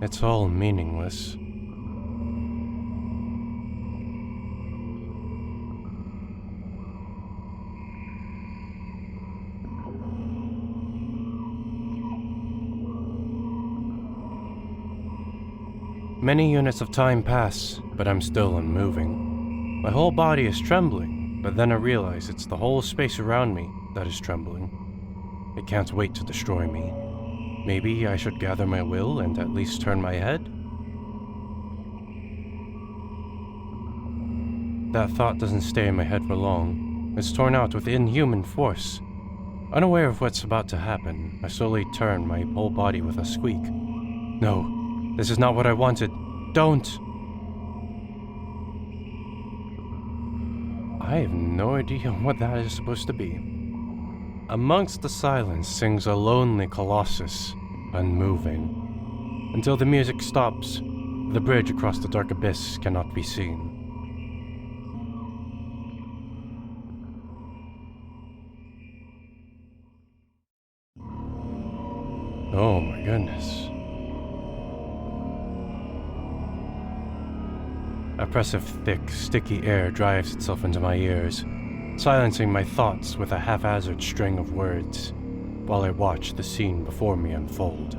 It's all meaningless. Many units of time pass, but I'm still unmoving. My whole body is trembling, but then I realize it's the whole space around me that is trembling. It can't wait to destroy me. Maybe I should gather my will and at least turn my head? That thought doesn't stay in my head for long. It's torn out with inhuman force. Unaware of what's about to happen, I slowly turn my whole body with a squeak. No, this is not what I wanted. Don't! I have no idea what that is supposed to be. Amongst the silence sings a lonely colossus, unmoving. Until the music stops, the bridge across the dark abyss cannot be seen. Oh my goodness. Oppressive, thick, sticky air drives itself into my ears, silencing my thoughts with a haphazard string of words, while I watch the scene before me unfold.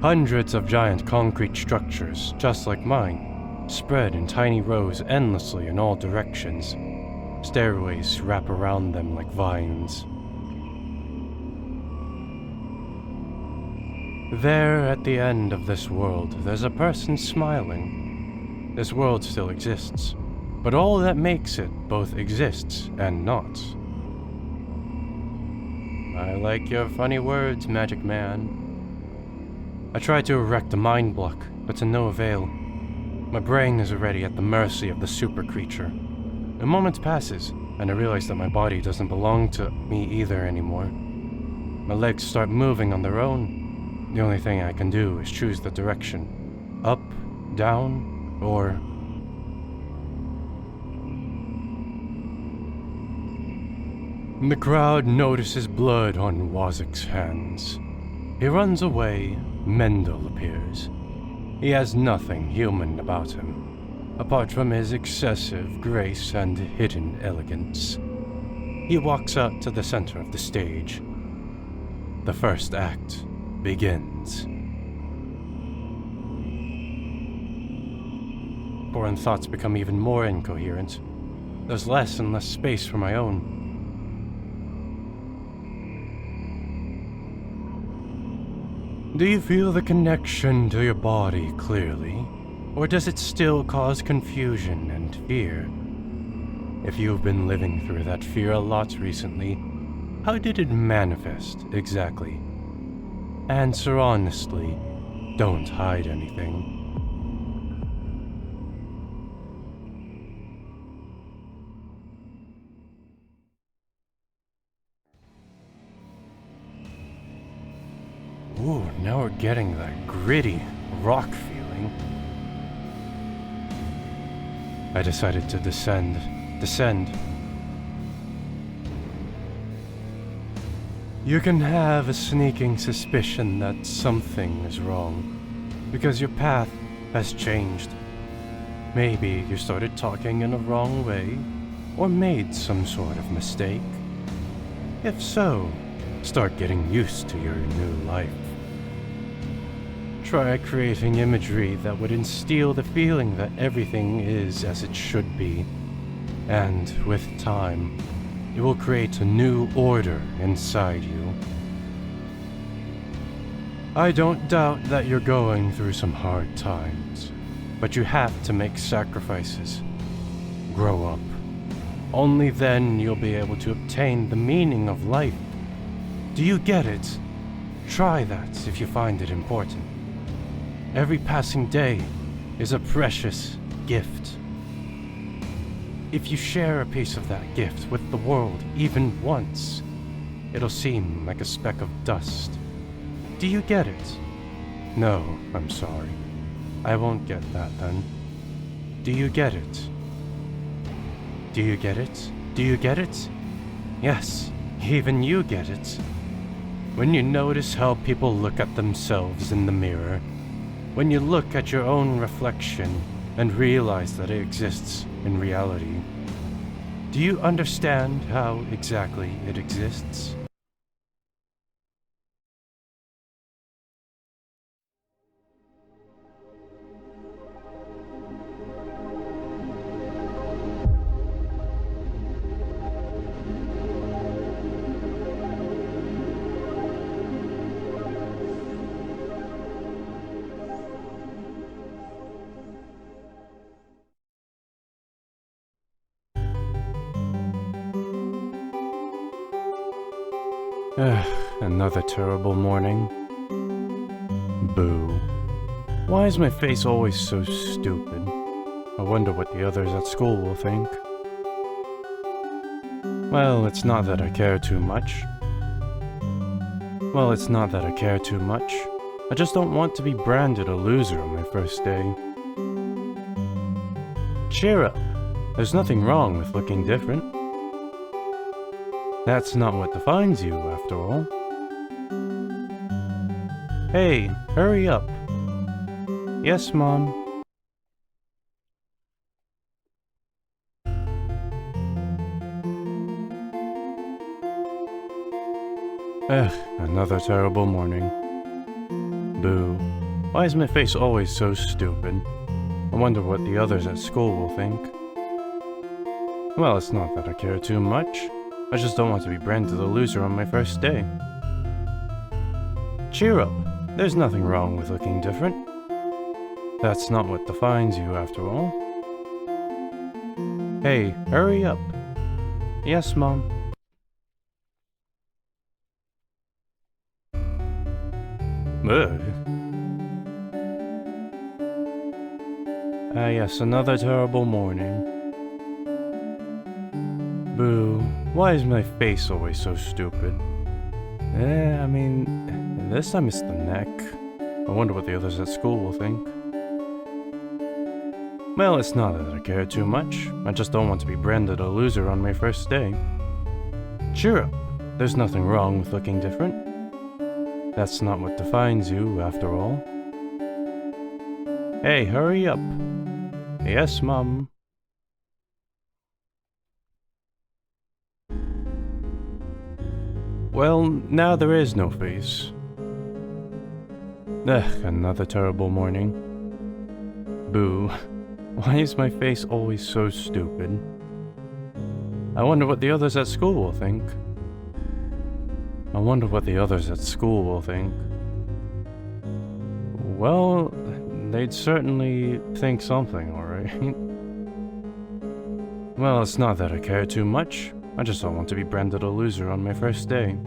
Hundreds of giant concrete structures, just like mine, spread in tiny rows endlessly in all directions. Stairways wrap around them like vines. There, at the end of this world, there's a person smiling. This world still exists, but all that makes it both exists and not. I like your funny words, Magic Man. I tried to erect a mind block, but to no avail. My brain is already at the mercy of the super creature. A moment passes, and I realize that my body doesn't belong to me either anymore. My legs start moving on their own. The only thing I can do is choose the direction. Up, down, or... The crowd notices blood on Wazik's hands. He runs away. Mendel appears. He has nothing human about him, apart from his excessive grace and hidden elegance. He walks out to the center of the stage. The first act begins. Foreign thoughts become even more incoherent. There's less and less space for my own. Do you feel the connection to your body clearly? Or does it still cause confusion and fear? If you've been living through that fear a lot recently, how did it manifest exactly? Answer honestly. Don't hide anything. Ooh, now we're getting that gritty rock feeling. I decided to descend. You can have a sneaking suspicion that something is wrong, because your path has changed. Maybe you started talking in a wrong way, or made some sort of mistake. If so, start getting used to your new life. Try creating imagery that would instill the feeling that everything is as it should be, and with time, it will create a new order inside you. I don't doubt that you're going through some hard times, but you have to make sacrifices. Grow up. Only then you'll be able to obtain the meaning of life. Do you get it? Try that if you find it important. Every passing day is a precious gift. If you share a piece of that gift with the world even once, it'll seem like a speck of dust. Do you get it? No, I'm sorry. I won't get that then. Do you get it? Do you get it? Do you get it? Yes, even you get it. When you notice how people look at themselves in the mirror, when you look at your own reflection and realize that it exists in reality, do you understand how exactly it exists? Another terrible morning. Boo. Why is my face always so stupid? I wonder what the others at school will think. Well, it's not that I care too much. I just don't want to be branded a loser on my first day. Cheer up. There's nothing wrong with looking different. That's not what defines you, after all. Hey, hurry up. Yes, Mom. Another terrible morning. Boo. Why is my face always so stupid? I wonder what the others at school will think. Well, it's not that I care too much. I just don't want to be branded a loser on my first day. Cheer up. There's nothing wrong with looking different. That's not what defines you, after all. Hey, hurry up. Yes, Mom. Ugh. Ah yes, another terrible morning. Boo, why is my face always so stupid? I mean, this time it's the neck. I wonder what the others at school will think. Well, it's not that I care too much. I just don't want to be branded a loser on my first day. Cheer up. There's nothing wrong with looking different. That's not what defines you, after all. Hey, hurry up. Yes, Mom. Well, now there is no face. Ugh, another terrible morning. Boo. Why is my face always so stupid? I wonder what the others at school will think. I wonder what the others at school will think. Well, they'd certainly think something, alright? Well, it's not that I care too much. I just don't want to be branded a loser on my first day.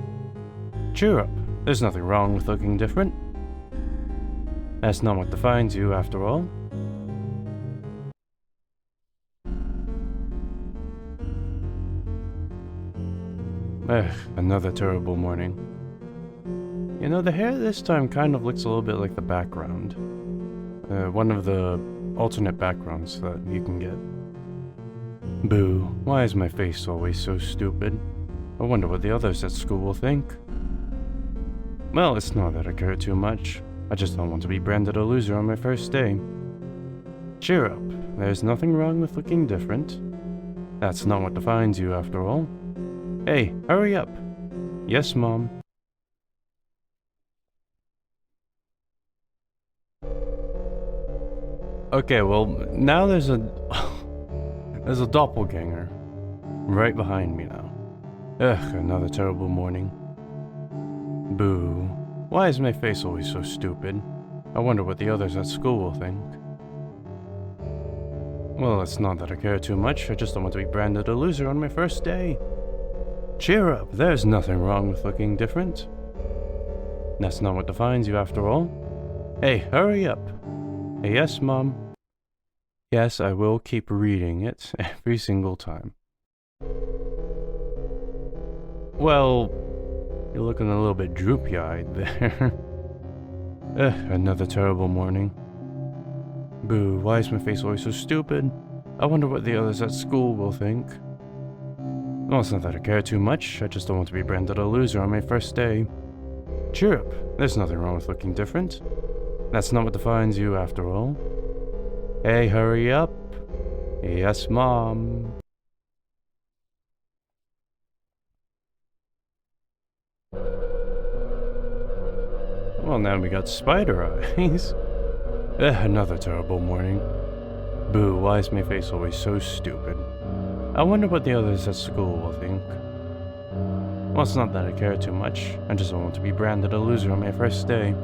Cheer up. There's nothing wrong with looking different. That's not what defines you, after all. Ugh, another terrible morning. You know, the hair this time kind of looks a little bit like the background. One of the alternate backgrounds that you can get. Boo, why is my face always so stupid? I wonder what the others at school will think. Well, it's not that I care too much. I just don't want to be branded a loser on my first day. Cheer up. There's nothing wrong with looking different. That's not what defines you, after all. Hey, hurry up. Yes, Mom. Okay, well, now there's a doppelganger right behind me now. Ugh, another terrible morning. Boo. Why is my face always so stupid? I wonder what the others at school will think. Well, it's not that I care too much. I just don't want to be branded a loser on my first day. Cheer up, there's nothing wrong with looking different. That's not what defines you, after all. Hey, hurry up. Yes, Mom. Yes, I will keep reading it every single time. Well, you're looking a little bit droopy-eyed there. Another terrible morning. Boo, why is my face always so stupid? I wonder what the others at school will think. Well, it's not that I care too much. I just don't want to be branded a loser on my first day. Cheer up. There's nothing wrong with looking different. That's not what defines you, after all. Hey, hurry up. Yes, Mom. Well, now we got spider eyes. Another terrible morning. Boo, why is my face always so stupid? I wonder what the others at school will think. Well, it's not that I care too much. I just don't want to be branded a loser on my first day.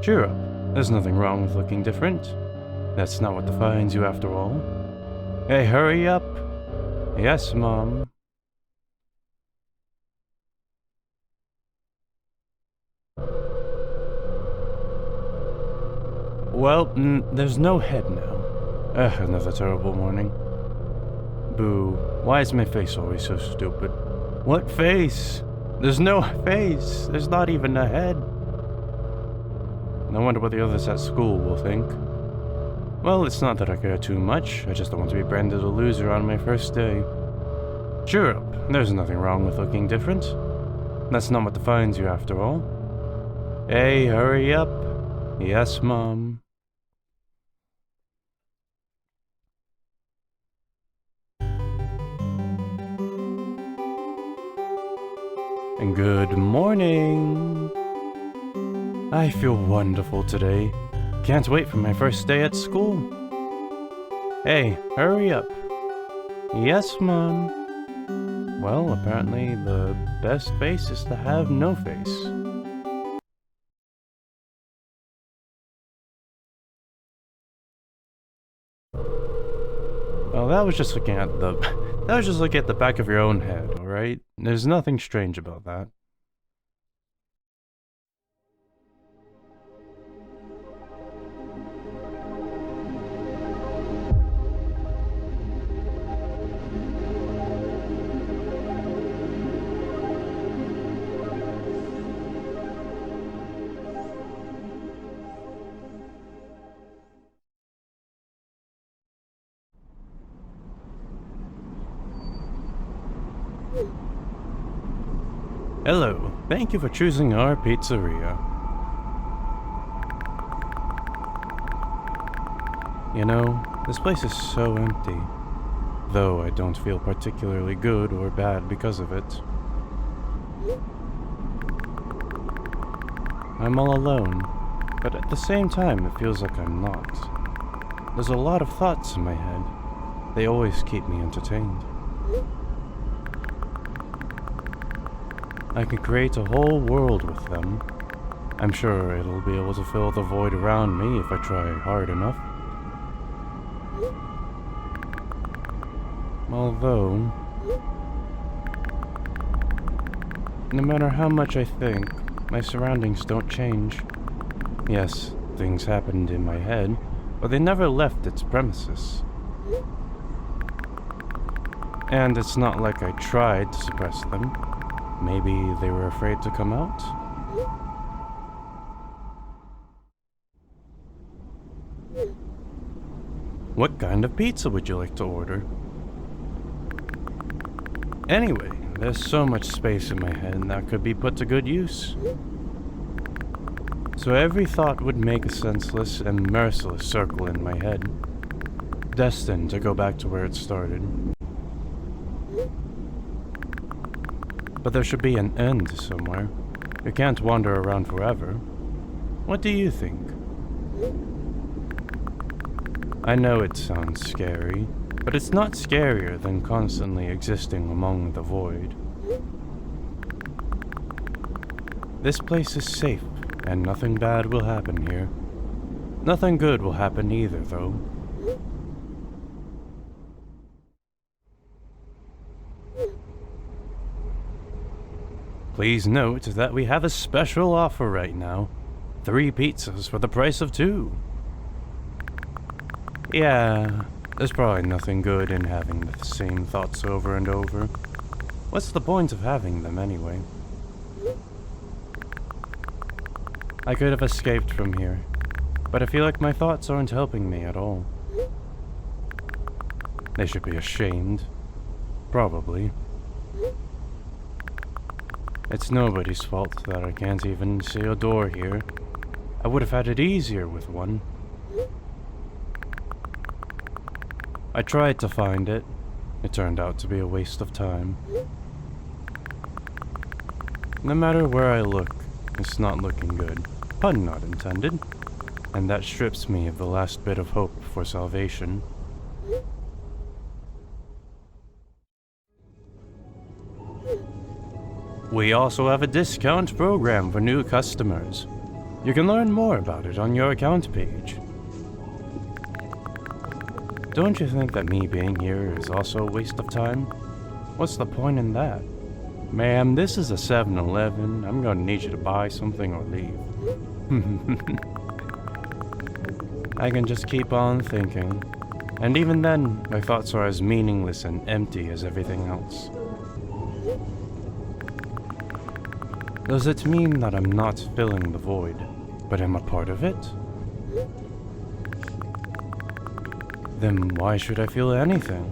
Cheer up. There's nothing wrong with looking different. That's not what defines you, after all. Hey, hurry up. Yes, Mom. Well, there's no head now. Another terrible morning. Boo, why is my face always so stupid? What face? There's no face. There's not even a head. I wonder what the others at school will think. Well, it's not that I care too much. I just don't want to be branded a loser on my first day. Cheer up. There's nothing wrong with looking different. That's not what defines you, after all. Hey, hurry up. Yes, Mom. And good morning. I feel wonderful today. Can't wait for my first day at school. Hey, hurry up. Yes, Mom. Well, apparently the best face is to have no face. Well, that was just looking at the back of your own head, alright? There's nothing strange about that. Hello, thank you for choosing our pizzeria. You know, this place is so empty, though I don't feel particularly good or bad because of it. I'm all alone, but at the same time it feels like I'm not. There's a lot of thoughts in my head. They always keep me entertained. I could create a whole world with them. I'm sure it'll be able to fill the void around me if I try hard enough. Although, no matter how much I think, my surroundings don't change. Yes, things happened in my head, but they never left its premises. And it's not like I tried to suppress them. Maybe they were afraid to come out? What kind of pizza would you like to order? Anyway, there's so much space in my head that could be put to good use. So every thought would make a senseless and merciless circle in my head, destined to go back to where it started. But there should be an end somewhere. You can't wander around forever. What do you think? I know it sounds scary, but it's not scarier than constantly existing among the void. This place is safe, and nothing bad will happen here. Nothing good will happen either, though. Please note that we have a special offer right now. 3 pizzas for the price of 2. Yeah, there's probably nothing good in having the same thoughts over and over. What's the point of having them anyway? I could have escaped from here, but I feel like my thoughts aren't helping me at all. They should be ashamed. Probably. It's nobody's fault that I can't even see a door here. I would have had it easier with one. I tried to find it. It turned out to be a waste of time. No matter where I look, it's not looking good. Pun not intended. And that strips me of the last bit of hope for salvation. We also have a discount program for new customers. You can learn more about it on your account page. Don't you think that me being here is also a waste of time? What's the point in that? Ma'am, this is a 7-Eleven. I'm gonna need you to buy something or leave. I can just keep on thinking. And even then, my thoughts are as meaningless and empty as everything else. Does it mean that I'm not filling the void, but am a part of it? Then why should I feel anything?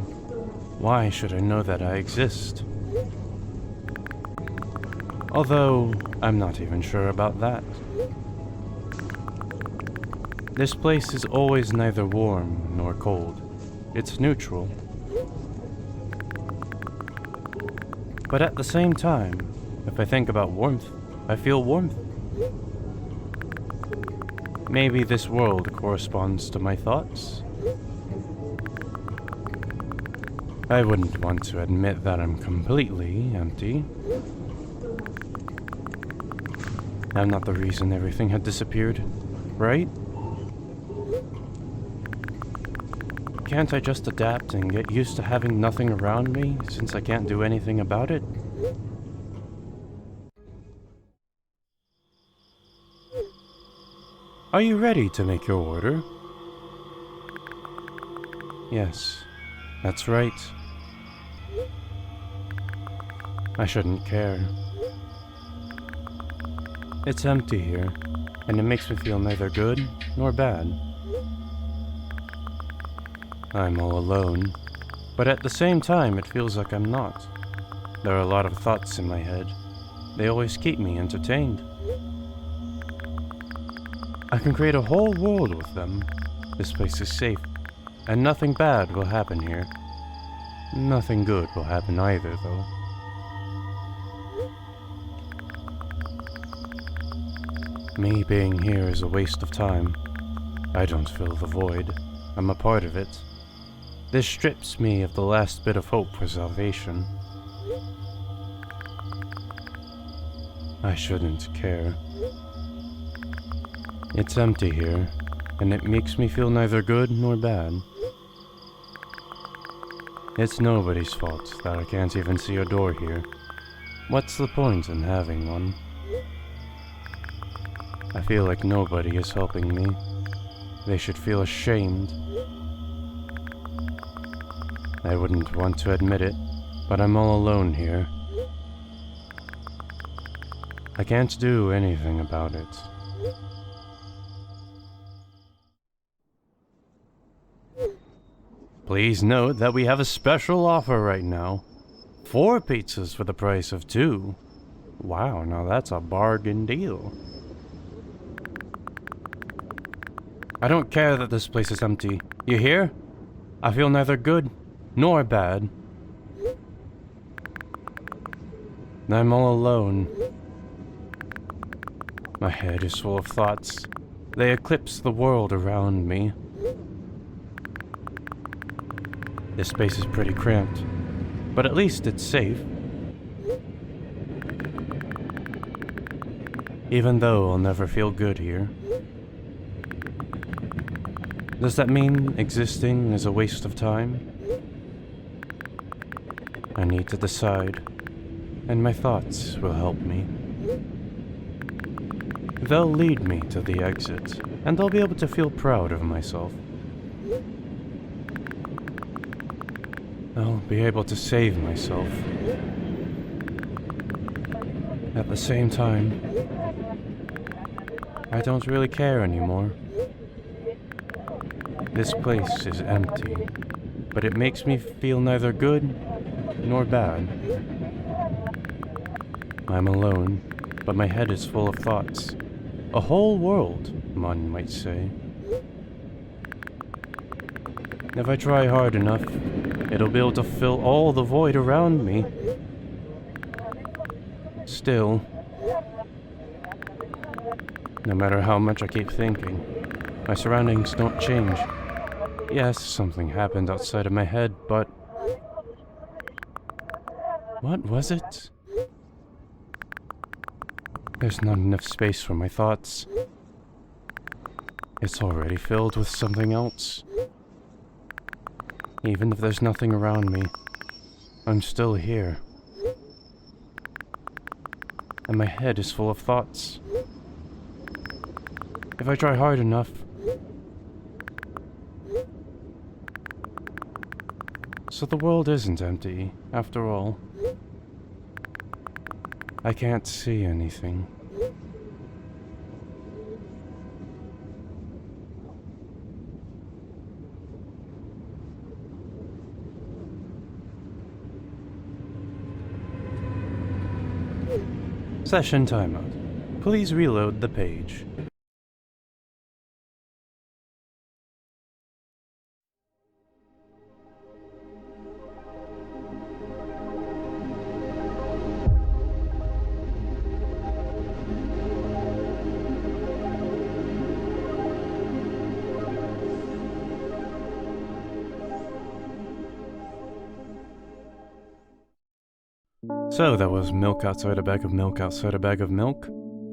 Why should I know that I exist? Although, I'm not even sure about that. This place is always neither warm nor cold. It's neutral. But at the same time, if I think about warmth, I feel warmth. Maybe this world corresponds to my thoughts. I wouldn't want to admit that I'm completely empty. I'm not the reason everything had disappeared, right? Can't I just adapt and get used to having nothing around me, since I can't do anything about it? Are you ready to make your order? Yes, that's right. I shouldn't care. It's empty here, and it makes me feel neither good nor bad. I'm all alone, but at the same time it feels like I'm not. There are a lot of thoughts in my head, They always keep me entertained. I can create a whole world with them. This place is safe, and nothing bad will happen here. Nothing good will happen either, though. Me being here is a waste of time. I don't fill the void. I'm a part of it. This strips me of the last bit of hope for salvation. I shouldn't care. It's empty here, and it makes me feel neither good nor bad. It's nobody's fault that I can't even see a door here. What's the point in having one? I feel like nobody is helping me. They should feel ashamed. I wouldn't want to admit it, but I'm all alone here. I can't do anything about it. Please note that we have a special offer right now. 4 pizzas for the price of 2. Wow, now that's a bargain deal. I don't care that this place is empty. You hear? I feel neither good nor bad. I'm all alone. My head is full of thoughts. They eclipse the world around me. This space is pretty cramped, but at least it's safe. Even though I'll never feel good here. Does that mean existing is a waste of time? I need to decide, and my thoughts will help me. They'll lead me to the exit, and I'll be able to feel proud of myself. I'll be able to save myself. At the same time, I don't really care anymore. This place is empty, but it makes me feel neither good nor bad. I'm alone, but my head is full of thoughts. A whole world, one might say. If I try hard enough, it'll be able to fill all the void around me. Still, no matter how much I keep thinking, my surroundings don't change. Yes, something happened outside of my head, but... what was it? There's not enough space for my thoughts. It's already filled with something else. Even if there's nothing around me, I'm still here. And my head is full of thoughts. If I try hard enough... So the world isn't empty, after all. I can't see anything. Session timeout. Please reload the page. So that was milk outside a bag of milk outside a bag of milk.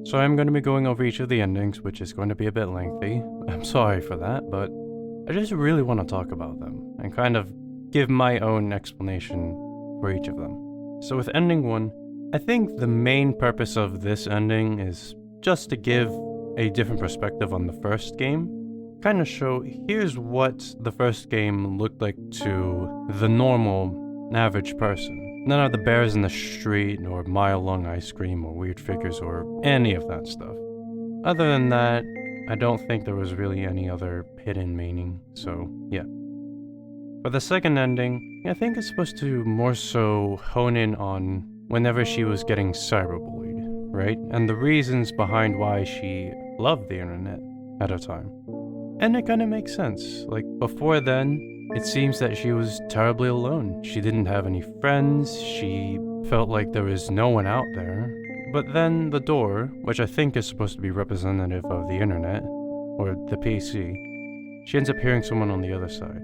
So I'm going to be going over each of the endings, which is going to be a bit lengthy. I'm sorry for that, but I just really want to talk about them and kind of give my own explanation for each of them. So with ending 1, I think the main purpose of this ending is just to give a different perspective on the first game. Kind of show, here's what the first game looked like to the normal, average person. None of the bears in the street, or mile-long ice cream, or weird figures, or any of that stuff. Other than that, I don't think there was really any other hidden meaning, so yeah. For the second ending, I think it's supposed to more so hone in on whenever she was getting cyberbullied. right? And the reasons behind why she loved the internet at her time. And it kind of makes sense. Like, before then, it seems that she was terribly alone. She didn't have any friends, she felt like there was no one out there. But then the door, which I think is supposed to be representative of the internet, or the PC, she ends up hearing someone on the other side.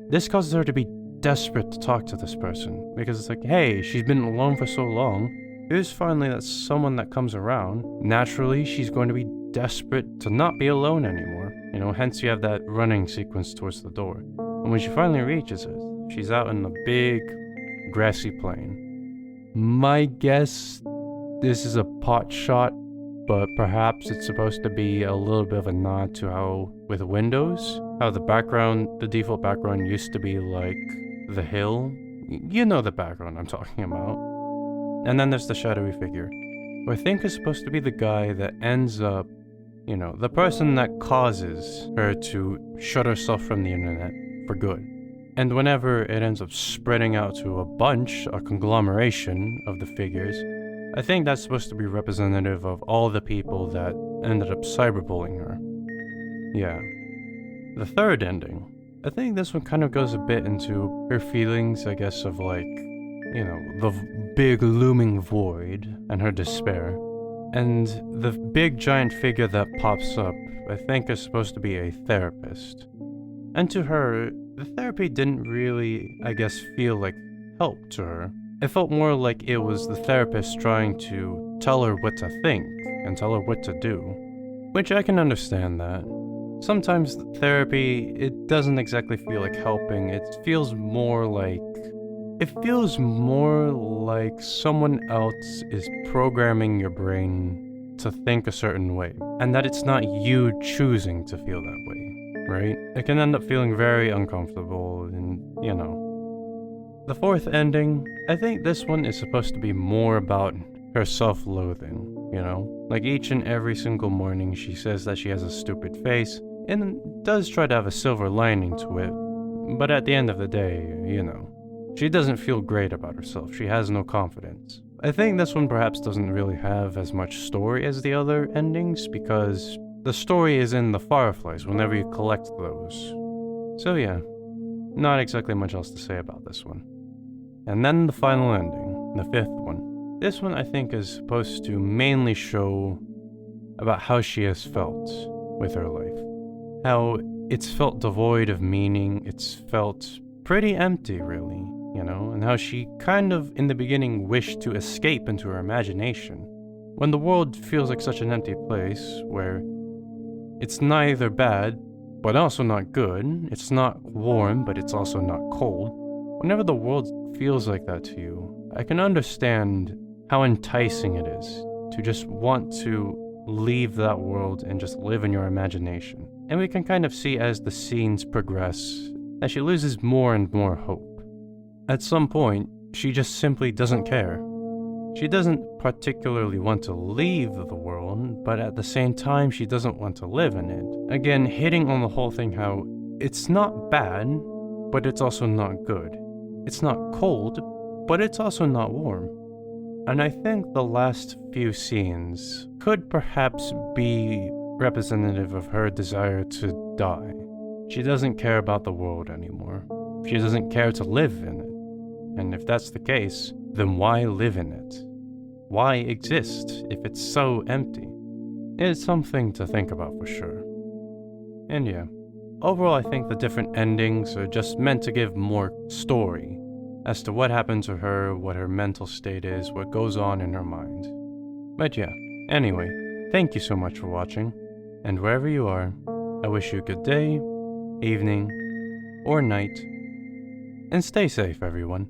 This causes her to be desperate to talk to this person, because it's like, hey, she's been alone for so long, here's finally that someone that comes around. Naturally, she's going to be desperate to not be alone anymore. You know, hence you have that running sequence towards the door. And when she finally reaches it, she's out in a big, grassy plain. My guess, this is a pot shot, but perhaps it's supposed to be a little bit of a nod to how, with Windows, how the default background used to be like the hill. You know the background I'm talking about. And then there's the shadowy figure, who I think is supposed to be the guy that ends up, you know, the person that causes her to shut herself from the internet for good. And whenever it ends up spreading out to a conglomeration of the figures, I think that's supposed to be representative of all the people that ended up cyberbullying her. Yeah. The third ending, I think this one kind of goes a bit into her feelings, I guess, of like, you know, the big looming void and her despair. And the big giant figure that pops up, I think, is supposed to be a therapist. And to her, the therapy didn't really, I guess, feel like help to her. It felt more like it was the therapist trying to tell her what to think and tell her what to do. Which I can understand that. Sometimes therapy, it doesn't exactly feel like helping. It feels more like someone else is programming your brain to think a certain way, and that it's not you choosing to feel that way, right? It can end up feeling very uncomfortable, and, you know. The fourth ending, I think this one is supposed to be more about her self-loathing, you know? Like, each and every single morning she says that she has a stupid face, and does try to have a silver lining to it, but at the end of the day, you know, she doesn't feel great about herself. She has no confidence. I think this one perhaps doesn't really have as much story as the other endings, because the story is in the fireflies whenever you collect those. So yeah, not exactly much else to say about this one. And then the final ending, the fifth one. This one I think is supposed to mainly show about how she has felt with her life. How it's felt devoid of meaning, it's felt pretty empty really, you know, and how she kind of in the beginning wished to escape into her imagination. When the world feels like such an empty place where it's neither bad, but also not good, it's not warm, but it's also not cold. Whenever the world feels like that to you, I can understand how enticing it is to just want to leave that world and just live in your imagination. And we can kind of see as the scenes progress that she loses more and more hope. At some point, she just simply doesn't care. She doesn't particularly want to leave the world, but at the same time, she doesn't want to live in it. Again, hitting on the whole thing how it's not bad, but it's also not good. It's not cold, but it's also not warm. And I think the last few scenes could perhaps be representative of her desire to die. She doesn't care about the world anymore. She doesn't care to live in it. And if that's the case, then why live in it? Why exist if it's so empty? It's something to think about for sure. And yeah, overall I think the different endings are just meant to give more story as to what happened to her, what her mental state is, what goes on in her mind. But yeah, anyway, thank you so much for watching, and wherever you are, I wish you a good day, evening, or night, and stay safe everyone.